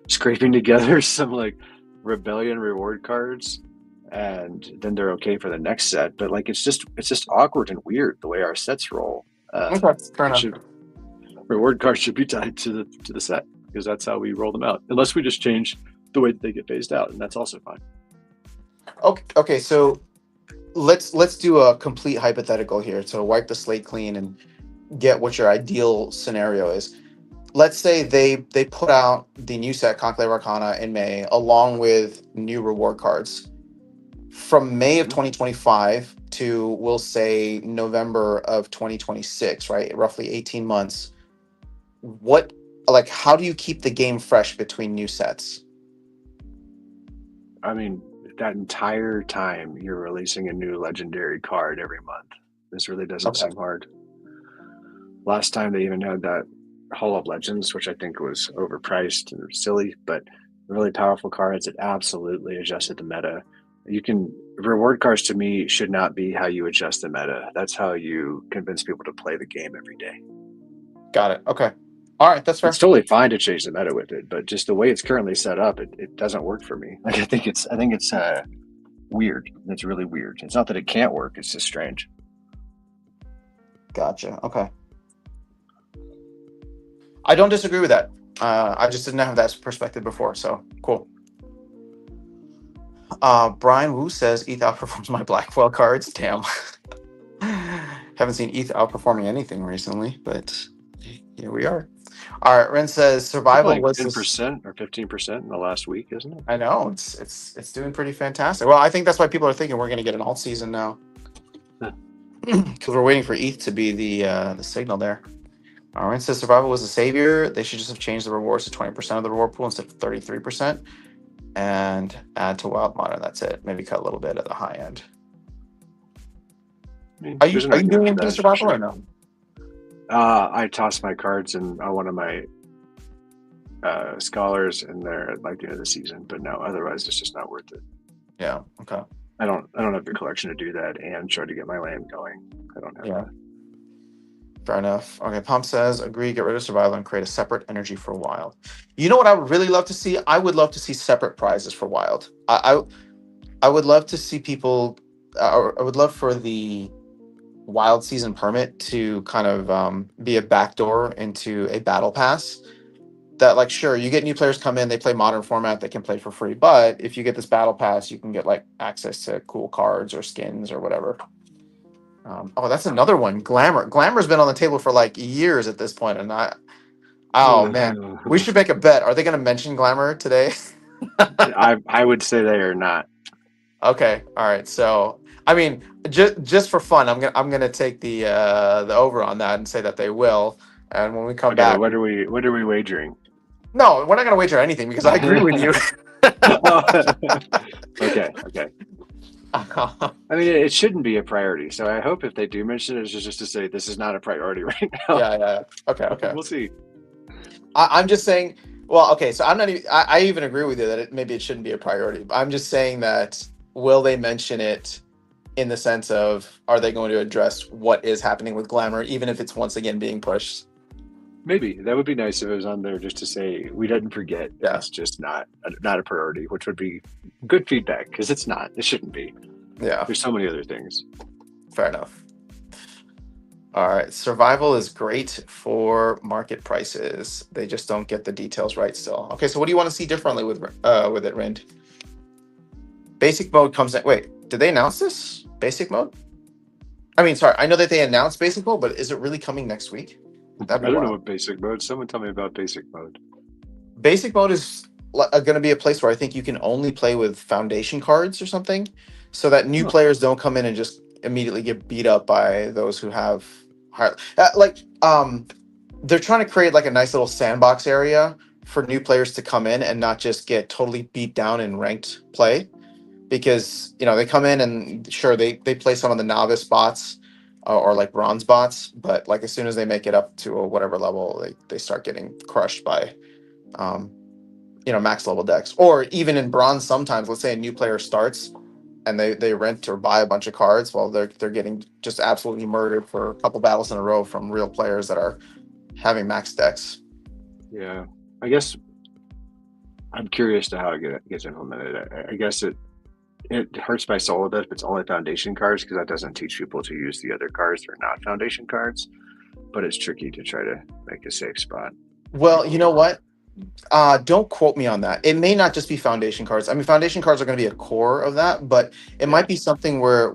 scraping together some like Rebellion reward cards and then they're okay for the next set. But like it's just awkward and weird the way our sets roll. Okay, fair enough. Reward cards should be tied to the set because that's how we roll them out. Unless we just change the way that they get phased out, and that's also fine. Okay, so let's do a complete hypothetical here to wipe the slate clean and get what your ideal scenario is. Let's say they put out the new set Conclave Arcana in May along with new reward cards. From May of 2025 to, we'll say, November of 2026, right? Roughly 18 months. How do you keep the game fresh between new sets? I mean, that entire time you're releasing a new legendary card every month. This really doesn't seem hard. Last time they even had that Hall of Legends, which I think was overpriced and silly, but really powerful cards that absolutely adjusted the meta. Reward cards to me should not be how you adjust the meta. That's how you convince people to play the game every day. Got it. Okay. All right, that's fair. It's totally fine to change the meta with it, but just the way it's currently set up, it doesn't work for me. Like I think it's weird. It's really weird. It's not that it can't work. It's just strange. Gotcha. Okay. I don't disagree with that. I just didn't have that perspective before, so cool. Brian Wu says ETH outperforms my Blackwell cards. Damn. Haven't seen ETH outperforming anything recently, but here we are. All right, Ren says survival like was 10% or 15% in the last week, isn't it? I know it's doing pretty fantastic. Well, I think that's why people are thinking we're going to get an alt season now, because we're waiting for ETH to be the signal there. Ren says survival was the savior. They should just have changed the rewards to 20% of the reward pool instead of 33%, and add to Wild Modern. That's it. Maybe cut a little bit at the high end. Are you doing anything survival or no? I tossed my cards in one of my scholars in there at like the end of the season, but no, otherwise it's just not worth it. Yeah. Okay. I don't have the collection to do that and try to get my land going. I don't have that. Fair enough. Okay, Pump says, agree, get rid of survival and create a separate energy for Wild. You know what I would really love to see? I would love to see separate prizes for Wild. I would love to see people, I would love for the Wild season permit to kind of be a backdoor into a battle pass. That, like, sure, you get new players come in, they play modern format, they can play for free. But if you get this battle pass, you can get like access to cool cards or skins or whatever. That's another one. Glamour's been on the table for like years at this point, and man, we should make a bet. Are they going to mention Glamour today? I would say they are not. Okay, all right. So I mean, just for fun, I'm gonna take the over on that and say that they will. And when we come back, what are we wagering? No, we're not gonna wager anything because I agree with you. Okay. I mean, it shouldn't be a priority. So I hope if they do mention it, it's just to say this is not a priority right now. Yeah. Okay. We'll see. I'm just saying, Well, okay, so I'm not even. I even agree with you that maybe it shouldn't be a priority. I'm just saying that will they mention it in the sense of are they going to address what is happening with Glamour, even if it's once again being pushed? Maybe that would be nice if it was on there just to say we didn't forget. Yeah, It's just not a priority, which would be good feedback because it's not. It shouldn't be. yeah, There's so many other things. fair enough. All right, survival is great for market prices. They just don't get the details right still. Okay, so what do you want to see differently with it, Rind? Basic mode comes in. Wait, did they announce this? Basic mode? I mean, sorry, I know that they announced basic mode, but is it really coming next week? That'd be I don't know wild. what basic mode. Someone tell me about basic mode. Basic mode is going to be a place where I think you can only play with foundation cards or something, so that new Huh. players don't come in and just immediately get beat up by those who have high. They're trying to create like a nice little sandbox area for new players to come in and not just get totally beat down in ranked play, because they come in and sure they play some of the novice bots or like bronze bots, but like as soon as they make it up to a whatever level, they start getting crushed by um, max level decks. Or even in bronze, sometimes let's say a new player starts and they rent or buy a bunch of cards, well they're getting just absolutely murdered for a couple battles in a row from real players that are having max decks. Yeah, I guess I'm curious to how it gets implemented. I guess it hurts my soul a bit if it's only foundation cards because that doesn't teach people to use the other cards that are not foundation cards. But it's tricky to try to make a safe spot for Well, people you who know want. what? Don't quote me on that. It may not just be foundation cards. I mean, foundation cards are going to be a core of that, but it Yeah. might be something where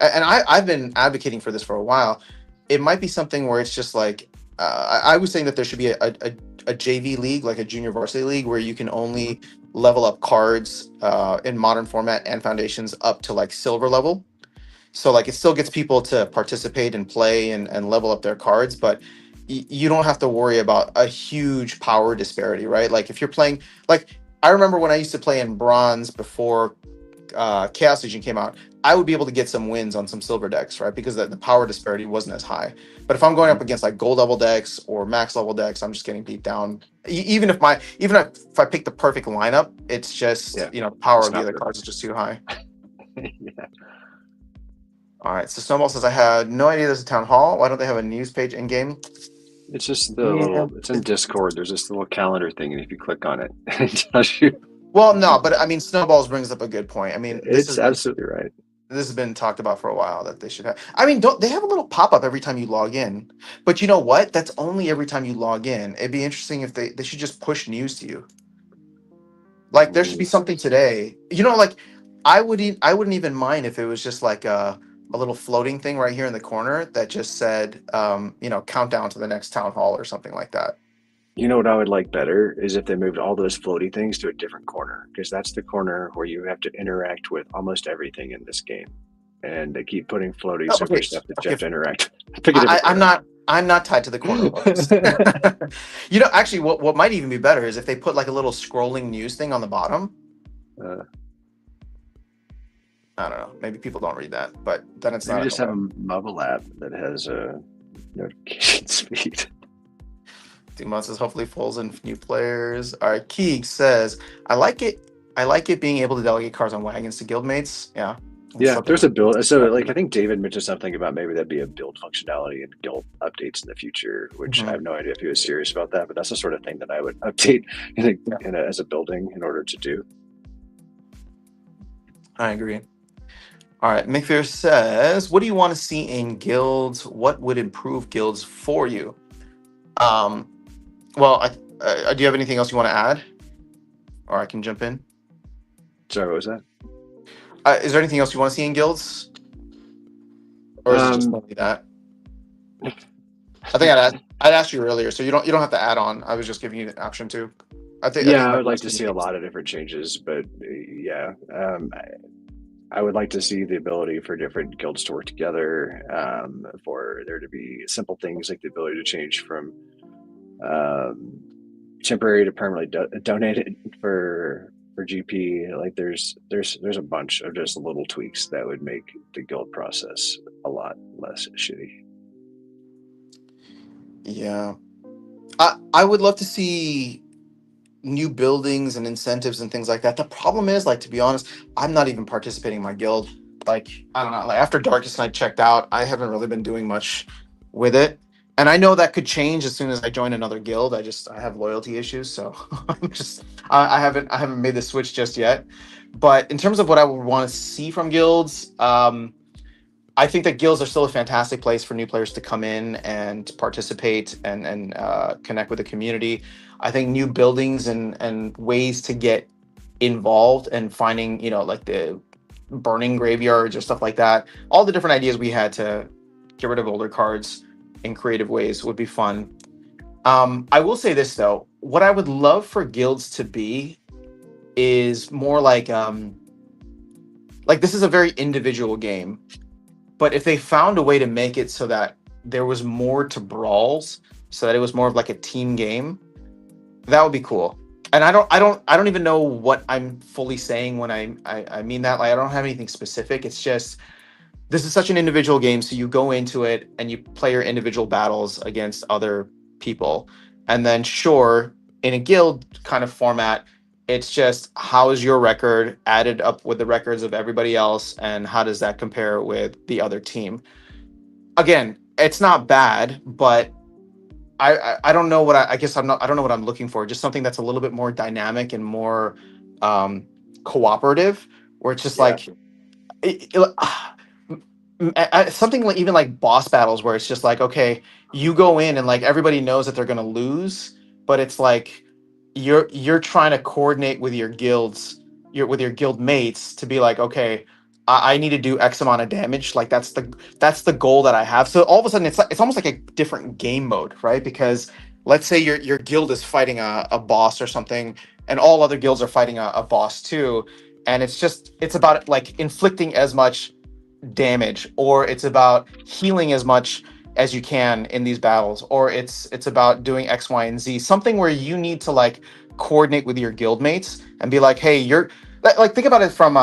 and I've been advocating for this for a while. It might be something where it's just like I was saying that there should be a JV league, like a junior varsity league, where you can Hmm. only level up cards in modern format and foundations up to like silver level. So like it still gets people to participate and play and level up their cards, but you don't have to worry about a huge power disparity, right? Like if you're playing, like I remember when I used to play in bronze before Chaos Legion came out, I would be able to get some wins on some silver decks, right? Because the power disparity wasn't as high. But if I'm going up Hmm. against like gold level decks or max level decks, I'm just getting beat down. Even if I pick the perfect lineup, it's just Yeah. power It's of the not other perfect. cards is just too high. Yeah. All right. So Snowball says, I had no idea there's a town hall. Why don't they have a news page in game? It's just the Yeah. little. It's in Discord. There's this little calendar thing, and if you click on it, it tells you. Well, no, but I mean, Snowballs brings up a good point. I mean, It's absolutely right. this has been talked about for a while that they should have. I mean, don't they have a little pop up every time you log in? But you know what? That's only every time you log in. It'd be interesting if they should just push news to you. Like there should be News. something today. Like I wouldn't even mind if it was just like a little floating thing right here in the corner that just said countdown to the next town hall or something like that. You know what I would like better is if they moved all those floaty things to a different corner, because that's the corner where you have to interact with almost everything in this game. And they keep putting Oh, floaties okay. every stuff that you Okay. have to interact. Pick a different I'm corner. not tied to the corner loads. Actually what might even be better is if they put like a little scrolling news thing on the bottom. uh, I don't know. Maybe people don't read that, but then it's maybe not in just the have way. a mobile app that has notification speed. Doombot says hopefully pulls in new players. All right, Keeg says I like it. I like it being able to delegate cards on wagons to guildmates. Yeah, that's Yeah, something. there's a build. So, like, I think David mentioned something about maybe that'd be a build functionality in guild updates in the future, which I Mhm. have no idea if he was serious about that, but that's the sort of thing that I would update Yeah, as a building in order to do. I agree. All right, McPherson says, "What do you want to see in guilds? What would improve guilds for you?" Um, well, do you have anything else you want to add, or I can jump in? Sorry, what was that? Is there anything else you want to see in guilds, or is it just Um, mainly that? I think I'd asked you earlier, so you don't have to add on. I was just giving you the option to. I think yeah, you I might would be like to asking see a me. lot of different changes, but yeah, I would like to see the ability for different guilds to work together, for there to be simple things like the ability to change from um, temporary to permanently donated for GP. Like there's a bunch of just little tweaks that would make the guild process a lot less shitty. Yeah, I would love to see. new buildings and incentives and things like that. The problem is, like, to be honest, I'm not even participating in my guild. Like, I don't know. Like, after Darkest Night checked out, I haven't really been doing much with it. And I know that could change as soon as I join another guild. I have loyalty issues, so I haven't made the switch just yet. But in terms of what I would want to see from guilds, I think that guilds are still a fantastic place for new players to come in and participate and connect with the community. I think new buildings and ways to get involved and finding, like the burning graveyards or stuff like that. All the different ideas we had to get rid of older cards in creative ways would be fun. I will say this though, what I would love for guilds to be is more like this is a very individual game, but if they found a way to make it so that there was more to brawls, so that it was more of like a team game, that would be cool. And I don't even know what I'm fully saying when I mean that. Like, I don't have anything specific. It's just this is such an individual game, so you go into it and you play your individual battles against other people, and then sure, in a guild kind of format, it's just how is your record added up with the records of everybody else, and how does that compare with the other team? Again, it's not bad, but I don't know what I guess I don't know what I'm looking for. Just something that's a little bit more dynamic and more um, cooperative, where it's just Yeah. like something like even like boss battles where it's just like, okay, you go in and like everybody knows that they're going to lose, but it's like you're trying to coordinate with your guilds, with your guild mates to be like, okay, I need to do X amount of damage. Like that's the goal that I have. So all of a sudden it's almost like a different game mode, right? Because let's say your guild is fighting a boss or something, and all other guilds are fighting a boss too, and it's about like inflicting as much damage, or it's about healing as much as you can in these battles, or it's about doing X, Y, and Z, something where you need to like coordinate with your guildmates and be like, hey, you're like think about it from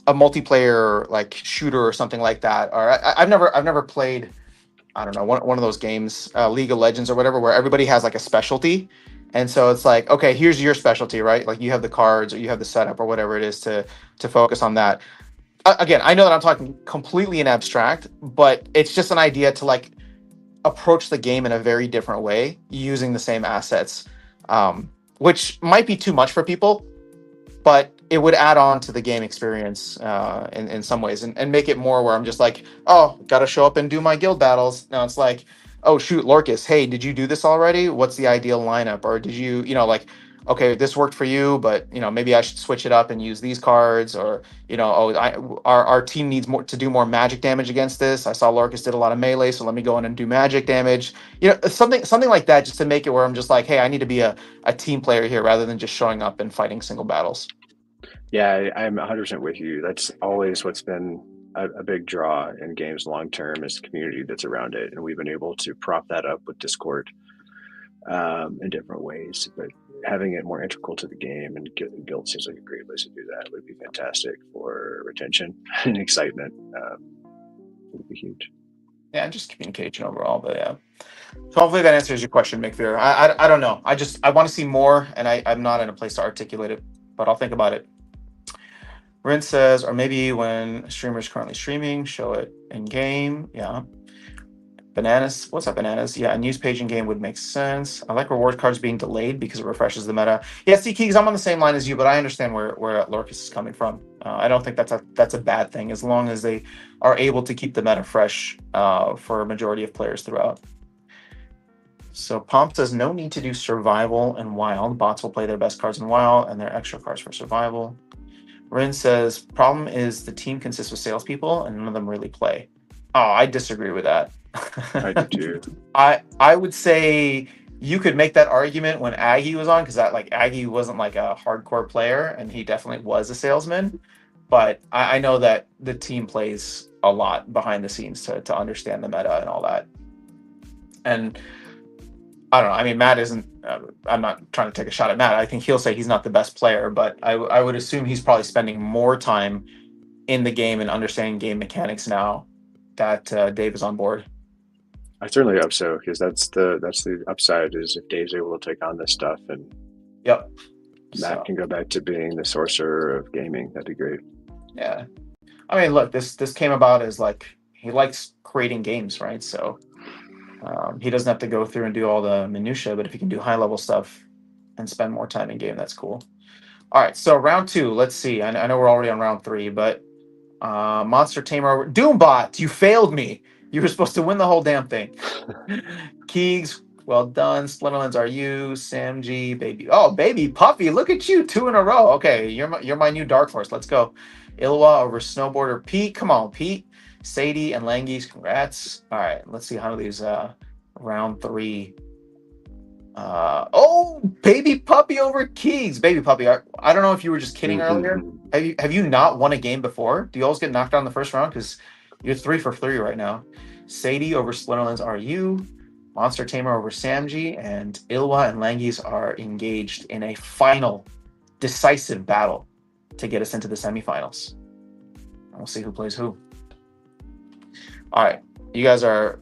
a multiplayer like shooter or something like that. Or I've never played, I don't know, one of those games, League of Legends or whatever, where everybody has like a specialty. And so it's like, okay, here's your specialty, right? Like you have the cards or you have the setup or whatever it is to focus on that. Again, I know that I'm talking completely in abstract, but it's just an idea to like approach the game in a very different way using the same assets, which might be too much for people, but it would add on to the game experience in some ways, and make it more where I'm just like, oh, gotta show up and do my guild battles. Now it's like, oh shoot, Lorcus, hey, did you do this already? What's the ideal lineup? Or did you, like, okay, this worked for you, but maybe I should switch it up and use these cards, or oh, our team needs more to do more magic damage against this. I saw Lorcus did a lot of melee, so let me go in and do magic damage. Something like that, just to make it where I'm just like, hey, I need to be a team player here rather than just showing up and fighting single battles. Yeah, I'm 100% with you. That's always what's been a big draw in games long term is the community that's around it, and we've been able to prop that up with Discord in different ways. But having it more integral to the game and guild seems like a great place to do that. It would be fantastic for retention and excitement. It would be huge. Yeah, just communication overall. But yeah, so hopefully that answers your question, McPhear. I don't know. I want to see more, and I'm not in a place to articulate it, but I'll think about it. Rin says, or maybe when a streamer is currently streaming, show it in game. Yeah. Bananas, what's up, Bananas? Yeah, a news page in game would make sense. I like reward cards being delayed because it refreshes the meta. Yeah, see, Keegs, I'm on the same line as you, but I understand where Lorcus is coming from. I don't think that's a bad thing as long as they are able to keep the meta fresh for a majority of players throughout. So Pomp says no need to do survival and wild. Bots will play their best cards in wild and their extra cards for survival. Rin says problem is the team consists of salespeople and none of them really play. Oh, I disagree with that. I do too. I would say you could make that argument when Aggie was on, because like Aggie wasn't like a hardcore player and he definitely was a salesman. But I know that the team plays a lot behind the scenes to understand the meta and all that. And I don't know. I mean, Matt isn't. I'm not trying to take a shot at Matt. I think he'll say he's not the best player, but I would assume he's probably spending more time in the game and understanding game mechanics now that Dave is on board. I certainly hope so, because that's the upside is if Dave's able to take on this stuff and Yep. Matt So can go back to being the sorcerer of gaming. That'd be great. yeah. I mean, look, this came about as like he likes creating games, right? So he doesn't have to go through and do all the minutia, but if he can do high level stuff and spend more time in game, that's cool. All right, so round 2. Let's see. I know we're already on round 3, but Monster Tamer Doombot, you failed me. You were supposed to win the whole damn thing. Keegs, well done. Splinterlands, are you? Sam G, baby. Oh, baby Puffy, look at you, 2 in a row. Okay, you're my new dark horse. Let's go. Ilwa over Snowboarder Pete. Come on, Pete. Sadie and Langies, congrats. All right, let's see how these round 3. Oh, baby puppy over Keys. Baby puppy. I don't know if you were just kidding earlier. Have you not won a game before? Do you always get knocked out in the first round? Because you're 3 for 3 right now. Sadie over Splinterlands, are you? Monster Tamer over Samji, and Ilwa and Langies are engaged in a final decisive battle to get us into the semifinals. And we'll see who plays who. All right, you guys are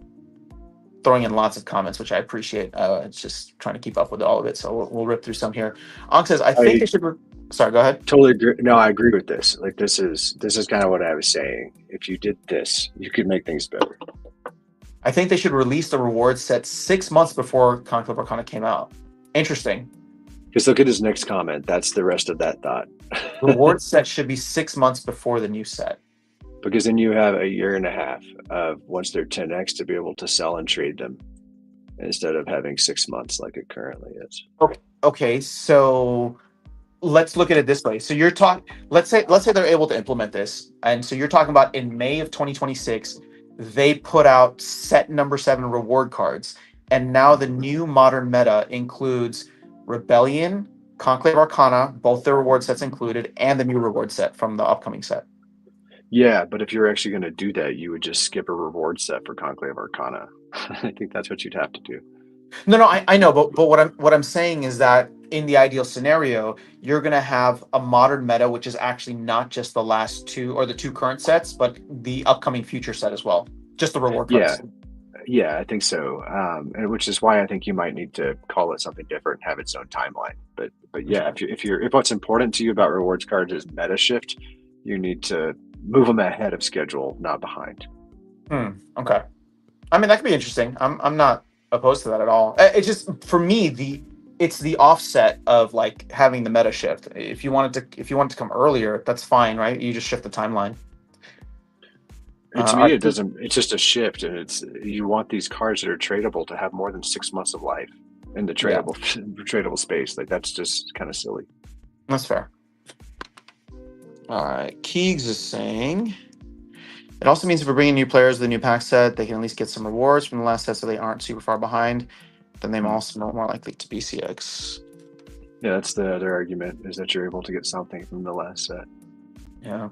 throwing in lots of comments, which I appreciate. It's just trying to keep up with all of it, so we'll rip through some here. Ankh says, "I think they should." Sorry, go ahead. Totally agree. No, I agree with this. Like this is kind of what I was saying. If you did this, you could make things better. I think they should release the reward set 6 months before Conclave Arcana came out. Interesting. Because look at his next comment. That's the rest of that thought. Reward set should be 6 months before the new set. Because then you have a year and a half of once they're 10x to be able to sell and trade them instead of having 6 months like it currently is. Okay, so let's look at it this way. So you're talking, let's say they're able to implement this. And so you're talking about in May of 2026, they put out set number 7 reward cards. And now the new modern meta includes Rebellion, Conclave Arcana, both the reward sets included, and the new reward set from the upcoming set. Yeah, but if you're actually going to do that, you would just skip a reward set for Conclave Arcana. I think that's what you'd have to do. No, I know, but what I'm saying is that in the ideal scenario, you're going to have a modern meta, which is actually not just the last 2 or the 2 current sets, but the upcoming future set as well. Just the reward cards. Yeah, I think so. And which is why I think you might need to call it something different and have its own timeline. But yeah, if what's important to you about rewards cards is meta shift, you need to move them ahead of schedule, not behind. Okay. I mean, that could be interesting. I'm not opposed to that at all. It's just for me it's the offset of like having the meta shift. If you want it to come earlier, that's fine, right? You just shift the timeline. To me, it doesn't. It's just a shift, and you want these cards that are tradable to have more than 6 months of life in the tradable space. Like that's just kind of silly. That's fair. All right, Keegs is saying it also means if we're bringing new players to the new pack set, they can at least get some rewards from the last set, so they aren't super far behind. Then they're also more likely to be CX. Yeah, that's the other argument, is that you're able to get something from the last set. Yeah.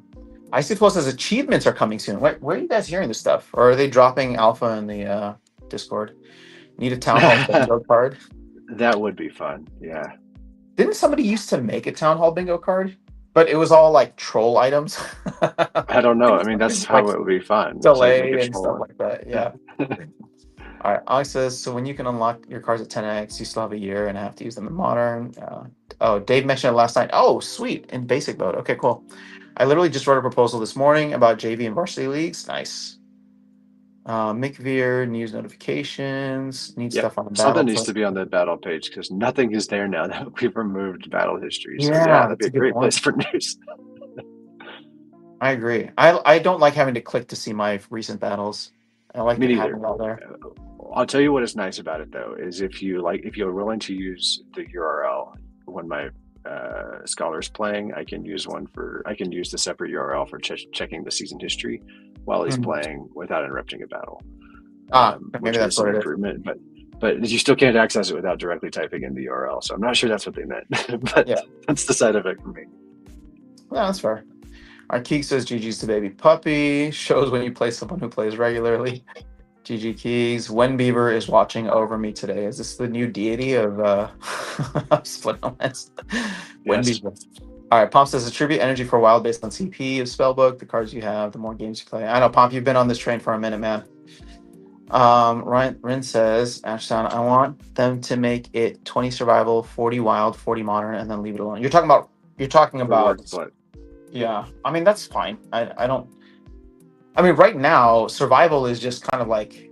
I suppose as achievements are coming soon. Where are you guys hearing this stuff? Or are they dropping alpha in the Discord? Need a Town Hall bingo card? That would be fun, yeah. Didn't somebody used to make a Town Hall bingo card? But it was all like troll items. I don't know. I mean, that's how it would be fun. Delay and stuff like that, yeah. All right, Alex says, so when you can unlock your cards at 10x, you still have a year and have to use them in Modern. Dave mentioned it last night. Oh, sweet, in basic mode. Okay, cool. I literally just wrote a proposal this morning about JV and varsity leagues. Nice. Mick Veer, news notifications, stuff on the battle. Something needs to be on the battle page because nothing is there now that we've removed battle history. So yeah, that'd be a great place for news. I agree. I don't like having to click to see my recent battles. I like to have it all there. I'll tell you what is nice about it though, is if you're willing to use the URL when my scholar's playing, I can use the separate URL for checking the season history while he's playing without interrupting a battle. Maybe that's what it is. Improvement, but you still can't access it without directly typing in the URL. So I'm not sure that's what they meant, but yeah, that's the side of it for me. Yeah, that's fair. Our Keek says GG's to baby puppy. Shows when you play someone who plays regularly. GG Keys. Wen Beaver is watching over me today. Is this the new deity of Splinterlands? Wen Beaver. All right, Pomp says attribute energy for a while based on CP of Spellbook. The cards you have, the more games you play. I know, Pomp, you've been on this train for a minute, man. Rin says, Ashdown, I want them to make it 20 survival, 40 wild, 40 modern, and then leave it alone. You're talking Reward about split. yeah. I mean that's fine. I don't I mean right now survival is just kind of like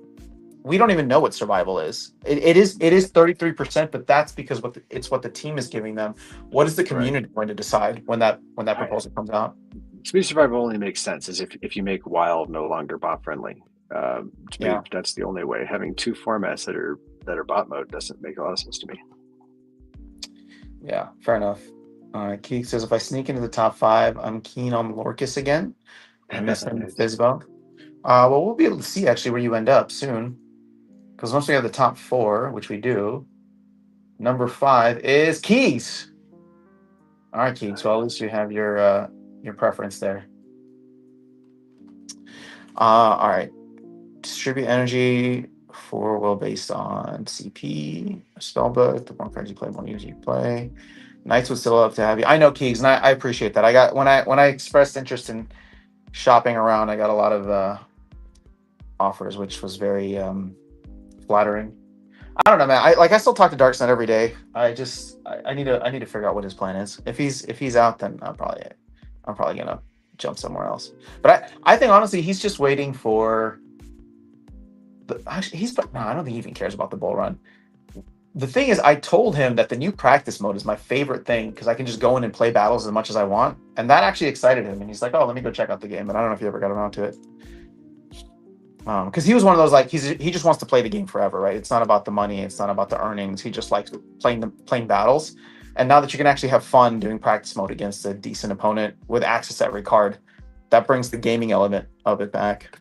we don't even know what survival is. It is 33%, but that's because it's what the team is giving them. What is the Right. community going to decide when that I, proposal comes out? Speed survival only makes sense as if you make wild no longer bot friendly. To me, Yeah. that's the only way. Having two formats that are bot mode doesn't make a lot of sense to me. Yeah, fair enough. Keith says if I sneak into the top 5, I'm keen on Lorcus again. I miss him with Fizbo. Well, we'll be able to see actually where you end up soon. Because once we have the top 4, which we do, number 5 is Keys. All right, Keys. Well, at least you have your preference there. All right. Distribute energy for will based on CP, spellbook. The more cards you play, more units you play. Knights would still love to have you. I know Keys, and I appreciate that. I got when I expressed interest in shopping around, I got a lot of offers, which was very flattering. I don't know, man. I still talk to Darksnet every day. I need to figure out what his plan is. If he's out, then I'm probably gonna jump somewhere else. But I think honestly he's just waiting for no, I don't think he even cares about the bull run. The thing is, I told him that the new practice mode is my favorite thing because I can just go in and play battles as much as I want, and that actually excited him. And he's like, "Oh, let me go check out the game." But I don't know if he ever got around to it. Because he was one of those like he just wants to play the game forever, right? It's not about the money, it's not about the earnings. He just likes playing battles. And now that you can actually have fun doing practice mode against a decent opponent with access to every card, that brings the gaming element of it back.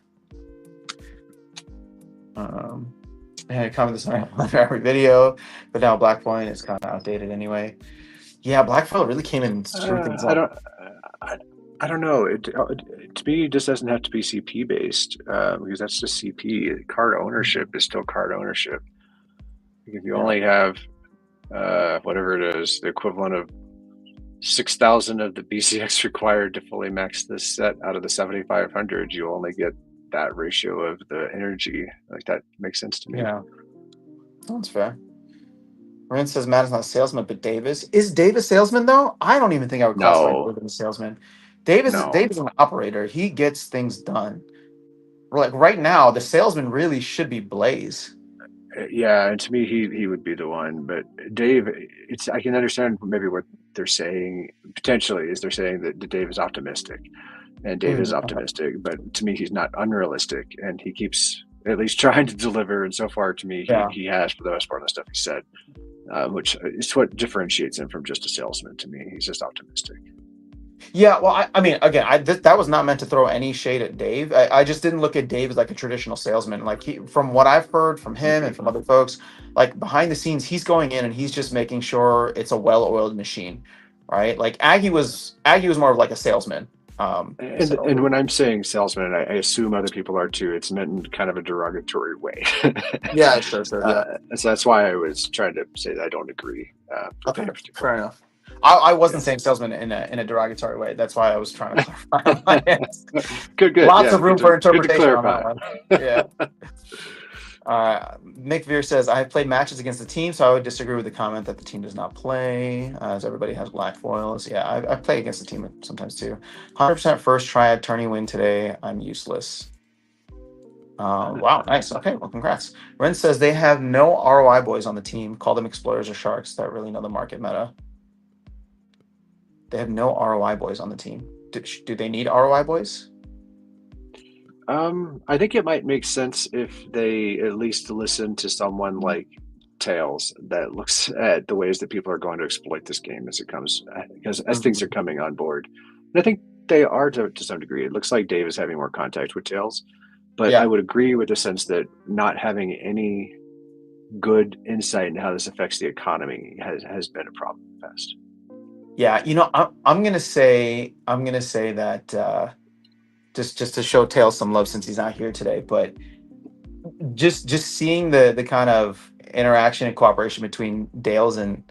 And I comment this on every video, but now Black Point is kind of outdated anyway. Yeah, Blackfoot really came in and screwed things up. I don't know. To me, it just doesn't have to be CP based because that's just CP. Card ownership is still card ownership. If you only have whatever it is, the equivalent of 6,000 of the BCX required to fully max this set out of the 7,500, you only get that ratio of the energy. Like that makes sense to me. Yeah, that's fair. Ren says Matt is not a salesman, but Davis is Dave a salesman though? I don't even think I would classify Dave as a salesman. Dave is an operator. He gets things done. Like right now, the salesman really should be Blaze. Yeah, and to me, he would be the one. But Dave, I can understand maybe what they're saying potentially is they're saying that Dave is optimistic, and Dave is optimistic. But to me, he's not unrealistic, and he keeps at least trying to deliver. And so far, to me, he has for the most part of the stuff he said, which is what differentiates him from just a salesman. To me, he's just optimistic. Yeah, well, I mean, again, that was not meant to throw any shade at Dave. I just didn't look at Dave as like a traditional salesman. Like from what I've heard from him and from other folks, like behind the scenes, he's going in and he's just making sure it's a well-oiled machine, right? Like Aggie was more of like a salesman. And when I'm saying salesman, I assume other people are too. It's meant in kind of a derogatory way. Yeah, sure. Yeah. So that's why I was trying to say that I don't agree. Okay, fair enough. I wasn't saying salesman in a derogatory way. That's why I was trying to clarify. Good. Lots of room for interpretation on that one. Yeah. Nick Veer says, I have played matches against the team, so I would disagree with the comment that the team does not play, as everybody has black foils. Yeah, I play against the team sometimes too. 100% first Triad Tourney win today. I'm useless. Wow, nice. Okay, well, congrats. Ren says they have no ROI boys on the team. Call them explorers or sharks that really know the market meta. They have no ROI boys on the team. Do they need ROI boys? I think it might make sense if they at least listen to someone like Tails that looks at the ways that people are going to exploit this game as it comes, because as things are coming on board. And I think they are to some degree. It looks like Dave is having more contact with Tails, but I would agree with the sense that not having any good insight into how this affects the economy has been a problem in the past. Yeah, I'm gonna say that just to show Tails some love since he's not here today, but just seeing the kind of interaction and cooperation between Dales and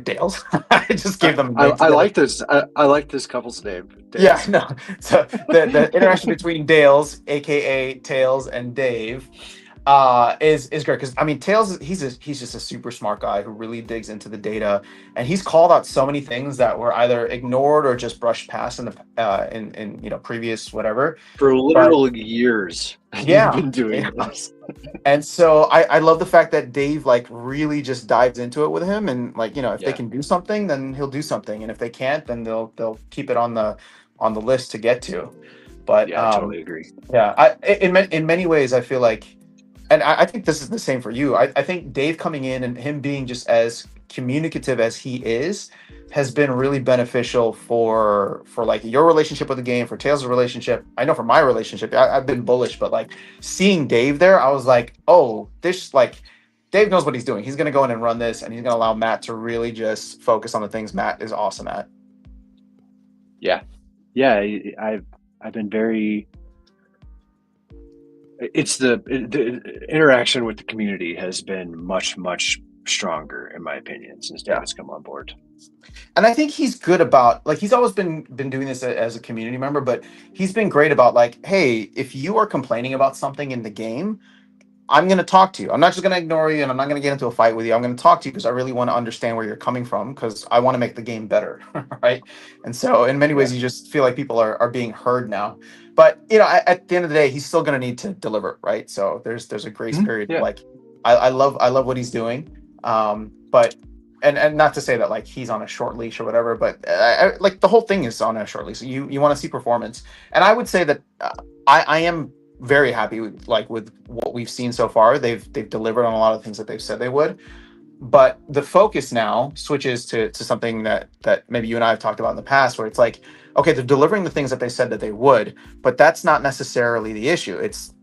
Dales. I just gave them. I like this. I like this couple's name. Dales. Yeah, no. So the interaction between Dales, aka Tails, and Dave. is great because I mean Tails he's just a super smart guy who really digs into the data, and he's called out so many things that were either ignored or just brushed past in the in previous whatever. For But literal years, he's yeah, been doing yeah. this. And so I love the fact that Dave like really just dives into it with him, and like if they Yeah, can do something, then he'll do something, and if they can't, then they'll keep it on the list to get to. But yeah, I totally agree. yeah, in many ways I feel like, and I think this is the same for you. I think Dave coming in and him being just as communicative as he is has been really beneficial for like your relationship with the game, for Tails' relationship. I know for my relationship, I've been bullish, but like seeing Dave there, I was like, oh, this like Dave knows what he's doing. He's gonna go in and run this, and he's gonna allow Matt to really just focus on the things Matt is awesome at. Yeah, yeah. I've been very. It's the interaction with the community has been much stronger in my opinion since Yeah. David's come on board. And I think he's good about like he's always been doing this as a community member, but he's been great about like, hey, if you are complaining about something in the game, I'm going to talk to you. I'm not just going to ignore you, and I'm not going to get into a fight with you. I'm going to talk to you because I really want to understand where you're coming from because I want to make the game better, right? And so, in many Yeah. ways, you just feel like people are being heard now. But at the end of the day, he's still going to need to deliver, right? So there's a grace period. Yeah. Like I love what he's doing, but and not to say that like he's on a short leash or whatever, but like the whole thing is on a short leash. So you want to see performance, and I would say that I am very happy with what we've seen so far. They've delivered on a lot of things that they've said they would. But the focus now switches to something that maybe you and I have talked about in the past, where it's like, okay, they're delivering the things that they said that they would, but that's not necessarily the issue. It's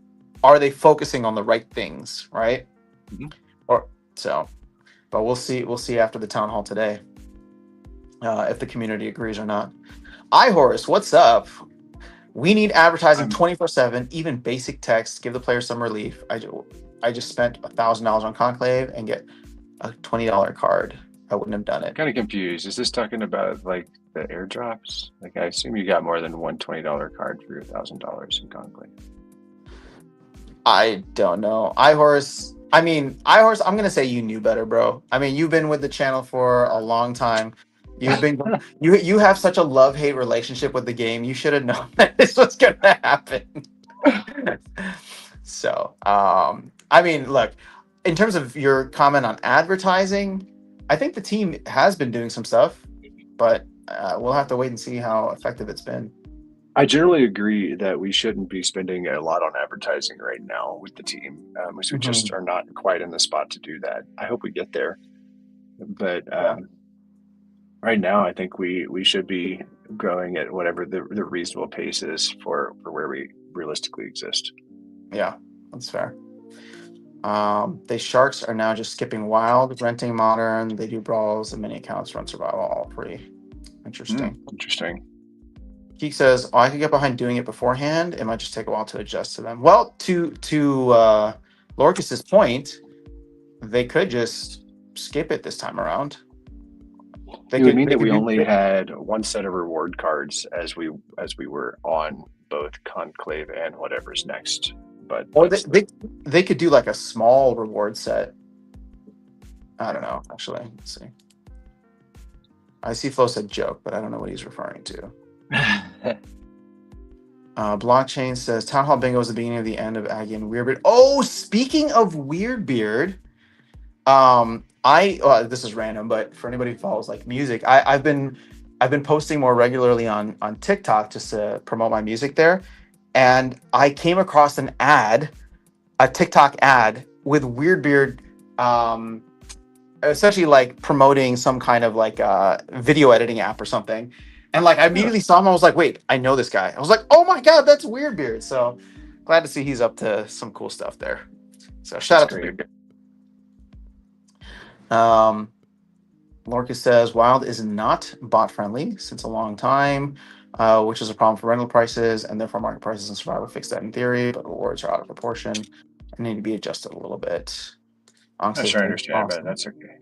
are they focusing on the right things, right? Mhm. Or so, but we'll see. We'll see after the town hall today if the community agrees or not. Horace, what's up? We need advertising I'm 24/7, even basic text. Give the player some relief. I just spent $1,000 on Conclave and get a $20 card. I wouldn't have done it. kind of confused. Is this talking about like the airdrops? Like I assume you got more than one $20 card for your $1,000 in Conclave. I don't know. iHorse. I mean, iHorse. I'm gonna say you knew better, bro. I mean, you've been with the channel for a long time. You've been you have such a love-hate relationship with the game. You should have known that this was gonna happen. So, I mean, look, in terms of your comment on advertising, I think the team has been doing some stuff, but we'll have to wait and see how effective it's been. I generally agree that we shouldn't be spending a lot on advertising right now with the team, because we just Mhm. are not quite in the spot to do that. I hope we get there, but Yeah, right now I think we should be growing at whatever the reasonable pace is for where we realistically exist. yeah, that's fair. The Sharks are now just skipping Wild, renting Modern. They do brawls and mini accounts, run survival, all pretty interesting. Interesting. Geek says, "Oh, I could get behind doing it beforehand. It might just take a while to adjust to them." Well, to Lorcas's point, they could just skip it this time around. They It would could mean they that could we do only had one set of reward cards as we were on both Conclave and whatever's next. But or that's they could do like a small reward set. I don't know. Actually, let's see. I see Flo said joke, but I don't know what he's referring to. Blockchain says Town Hall Bingo is the beginning of the end of Aggie and Weirdbeard. Oh, speaking of Weirdbeard, this is random, but for anybody who follows like music, I've been posting more regularly on TikTok just to promote my music there, and I came across a TikTok ad with Weirdbeard, essentially like promoting some kind of like video editing app or something. And like I Yeah, immediately saw him, I was like, wait, I know this guy. I was like, oh my god, that's Weirdbeard. So glad to see he's up to some cool stuff there. So shout that's out to great. Weirdbeard. Lorca says Wild is not bot friendly since a long time, which is a problem for rental prices, and therefore market prices and survival fix that in theory, but rewards are out of proportion and need to be adjusted a little bit. Not Honestly, sure I understand, but awesome. that's okay.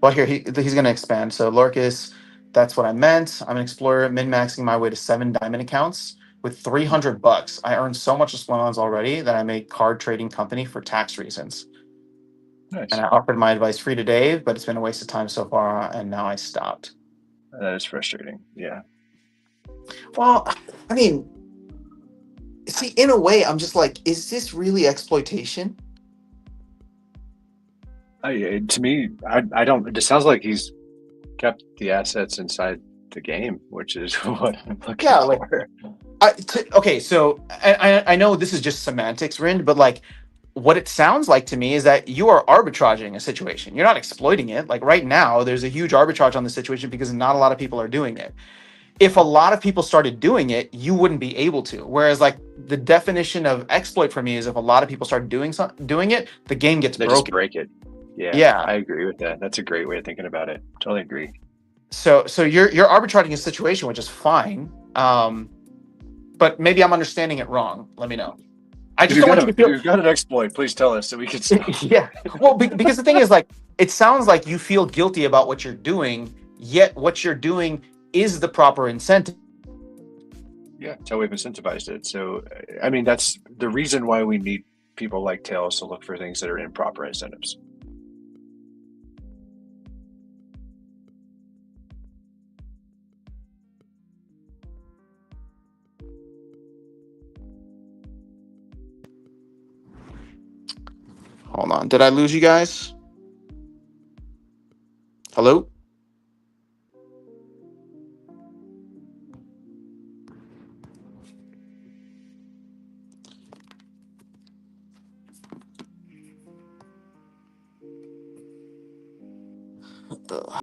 Well, here he's going to expand. So Lorcas, that's what I meant. I'm an explorer, min maxing my way to 7 diamond accounts. with $300. I earned so much Splunons already that I made card trading company for tax reasons. Nice. And I offered my advice free to Dave, but it's been a waste of time so far, and now I stopped. That is frustrating. Yeah. Well, I mean, see, in a way, I'm just like, is this really exploitation? To me, I don't. It sounds like he's kept the assets inside the game, which is what I'm looking for. Okay, so I know this is just semantics, Rind, but like what it sounds like to me is that you are arbitraging a situation. You're not exploiting it. Like right now, there's a huge arbitrage on the situation because not a lot of people are doing it. If a lot of people started doing it, you wouldn't be able to. Whereas like the definition of exploit for me is if a lot of people start doing it, the game gets They broken. just break it. Yeah, Yeah. I agree with that. That's a great way of thinking about it. Totally agree. So you're arbitraging a situation, which is fine. But maybe I'm understanding it wrong. Let me know. I just don't want you to feel. If you've got an exploit, please tell us so we can stop. Yeah. Well, because the thing is, like, it sounds like you feel guilty about what you're doing, yet what you're doing is the proper incentive. Yeah, that's how we've incentivized it. So, I mean, that's the reason why we need people like Tails to look for things that are improper incentives. Hold on. Did I lose you guys? Hello?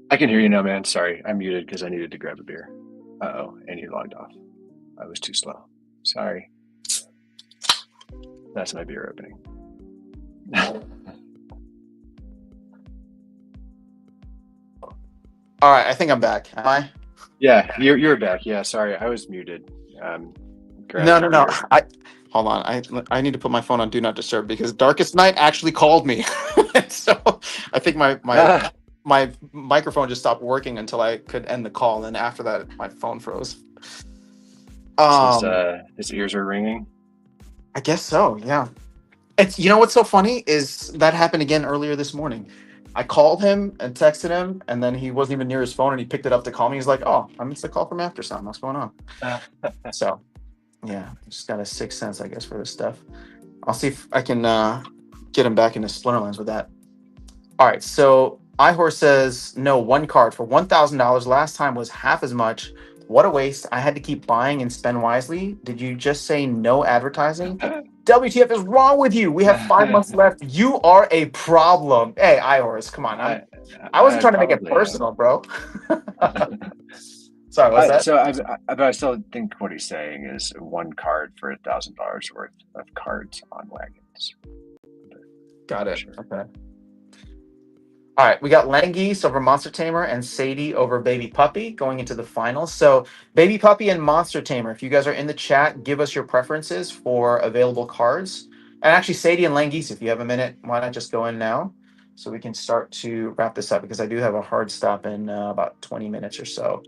I can hear you now, man. Sorry, I muted because I needed to grab a beer. Uh-oh, and you logged off. I was too slow. Sorry. That's my beer opening. All right, I think I'm back. Am I? Yeah, you're back. Yeah, sorry, I was muted. No. Hold on. I need to put my phone on Do Not Disturb because Darkest Night actually called me. So I think my microphone just stopped working until I could end the call, and then after that, my phone froze. His ears are ringing. I guess so. Yeah. It's what's so funny is that happened again earlier this morning. I called him and texted him, and then he wasn't even near his phone, and he picked it up to call me. He's like, "Oh, I missed a call from After Sound. What's going on?" So, yeah, just got a sixth sense, I guess, for this stuff. I'll see if I can get him back into Splinterlands with that. All right, so iHorse says no, one card for $1,000. Last time was half as much. What a waste. I had to keep buying and spend wisely. Did you just say no advertising? WTF is wrong with you? We have 5 months left. You are a problem. Hey, iHorse, come on. I wasn't trying to make it personal, bro. Sorry, what's that? But I still think what he's saying is one card for $1,000 worth of cards on wagons. Got it. Sure. Okay. All right, we got Langeese over Monster Tamer and Sadie over Baby Puppy going into the finals. So Baby Puppy and Monster Tamer, if you guys are in the chat, give us your preferences for available cards. And actually, Sadie and Langeese, if you have a minute, why not just go in now so we can start to wrap this up because I do have a hard stop in about 20 minutes or so.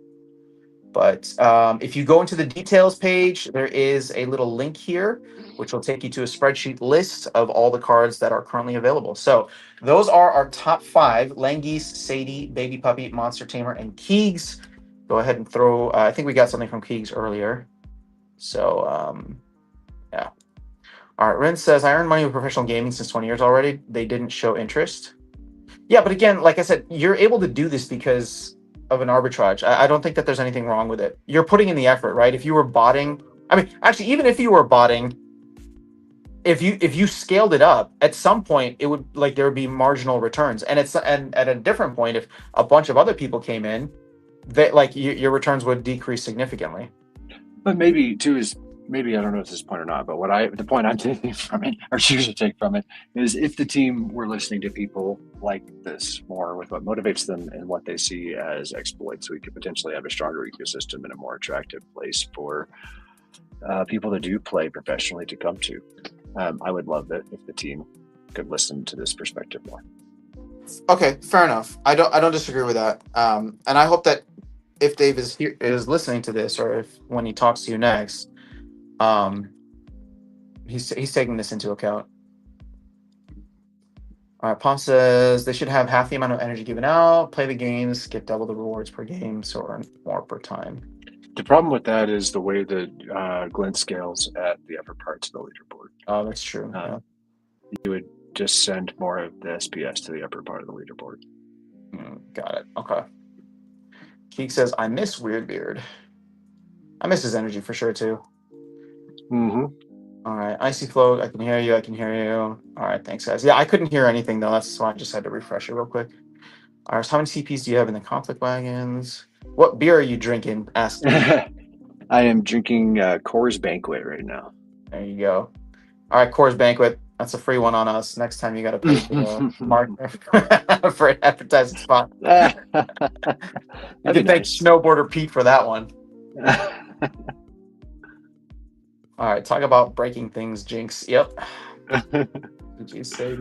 But if you go into the details page, there is a little link here, which will take you to a spreadsheet list of all the cards that are currently available. So those are our top 5: Langeese, Sadie, Baby Puppy, Monster Tamer, and Keegs. Go ahead and throw, I think we got something from Keegs earlier. So, yeah. All right, Ren says, I earned money with professional gaming since 20 years already. They didn't show interest. Yeah, but again, like I said, you're able to do this because of an arbitrage. I don't think that there's anything wrong with it. You're putting in the effort, right? If you were botting, I mean, actually, even if you were botting, if you scaled it up, at some point it would there would be marginal returns, and at a different point, if a bunch of other people came in, that your returns would decrease significantly. But maybe too is maybe I don't know if this is the point or not, but the point I'm taking from it, or choose to take from it, is if the team were listening to people like this more with what motivates them and what they see as exploits, we could potentially have a stronger ecosystem and a more attractive place for people that do play professionally to come to. I would love it if the team could listen to this perspective more. Okay, fair enough. I don't disagree with that. And I hope that if Dave is listening to this, or if when he talks to you next, Um, he's taking this into account. All right, Palm says they should have half the amount of energy given out, play the games, get double the rewards per game, so earn more per time. The problem with that is the way that Glint scales at the upper parts of the leaderboard. Oh, that's true. Yeah. You would just send more of the SPS to the upper part of the leaderboard. Got it. Okay. Keek says, I miss Weirdbeard. I miss his energy for sure, too. Mm-hmm. All right. Icy Float, I can hear you. I can hear you. All right. Thanks, guys. Yeah, I couldn't hear anything, though. That's why I just had to refresh it real quick. All right. So how many CPs do you have in the conflict wagons? What beer are you drinking? Asked me. I am drinking Coors Banquet right now. There you go. All right. Coors Banquet. That's a free one on us. Next time you got to pay for the mark for an advertising spot. You can thank Snowboarder Pete for that one. All right, talk about breaking things, Jinx. Yep. Did you say?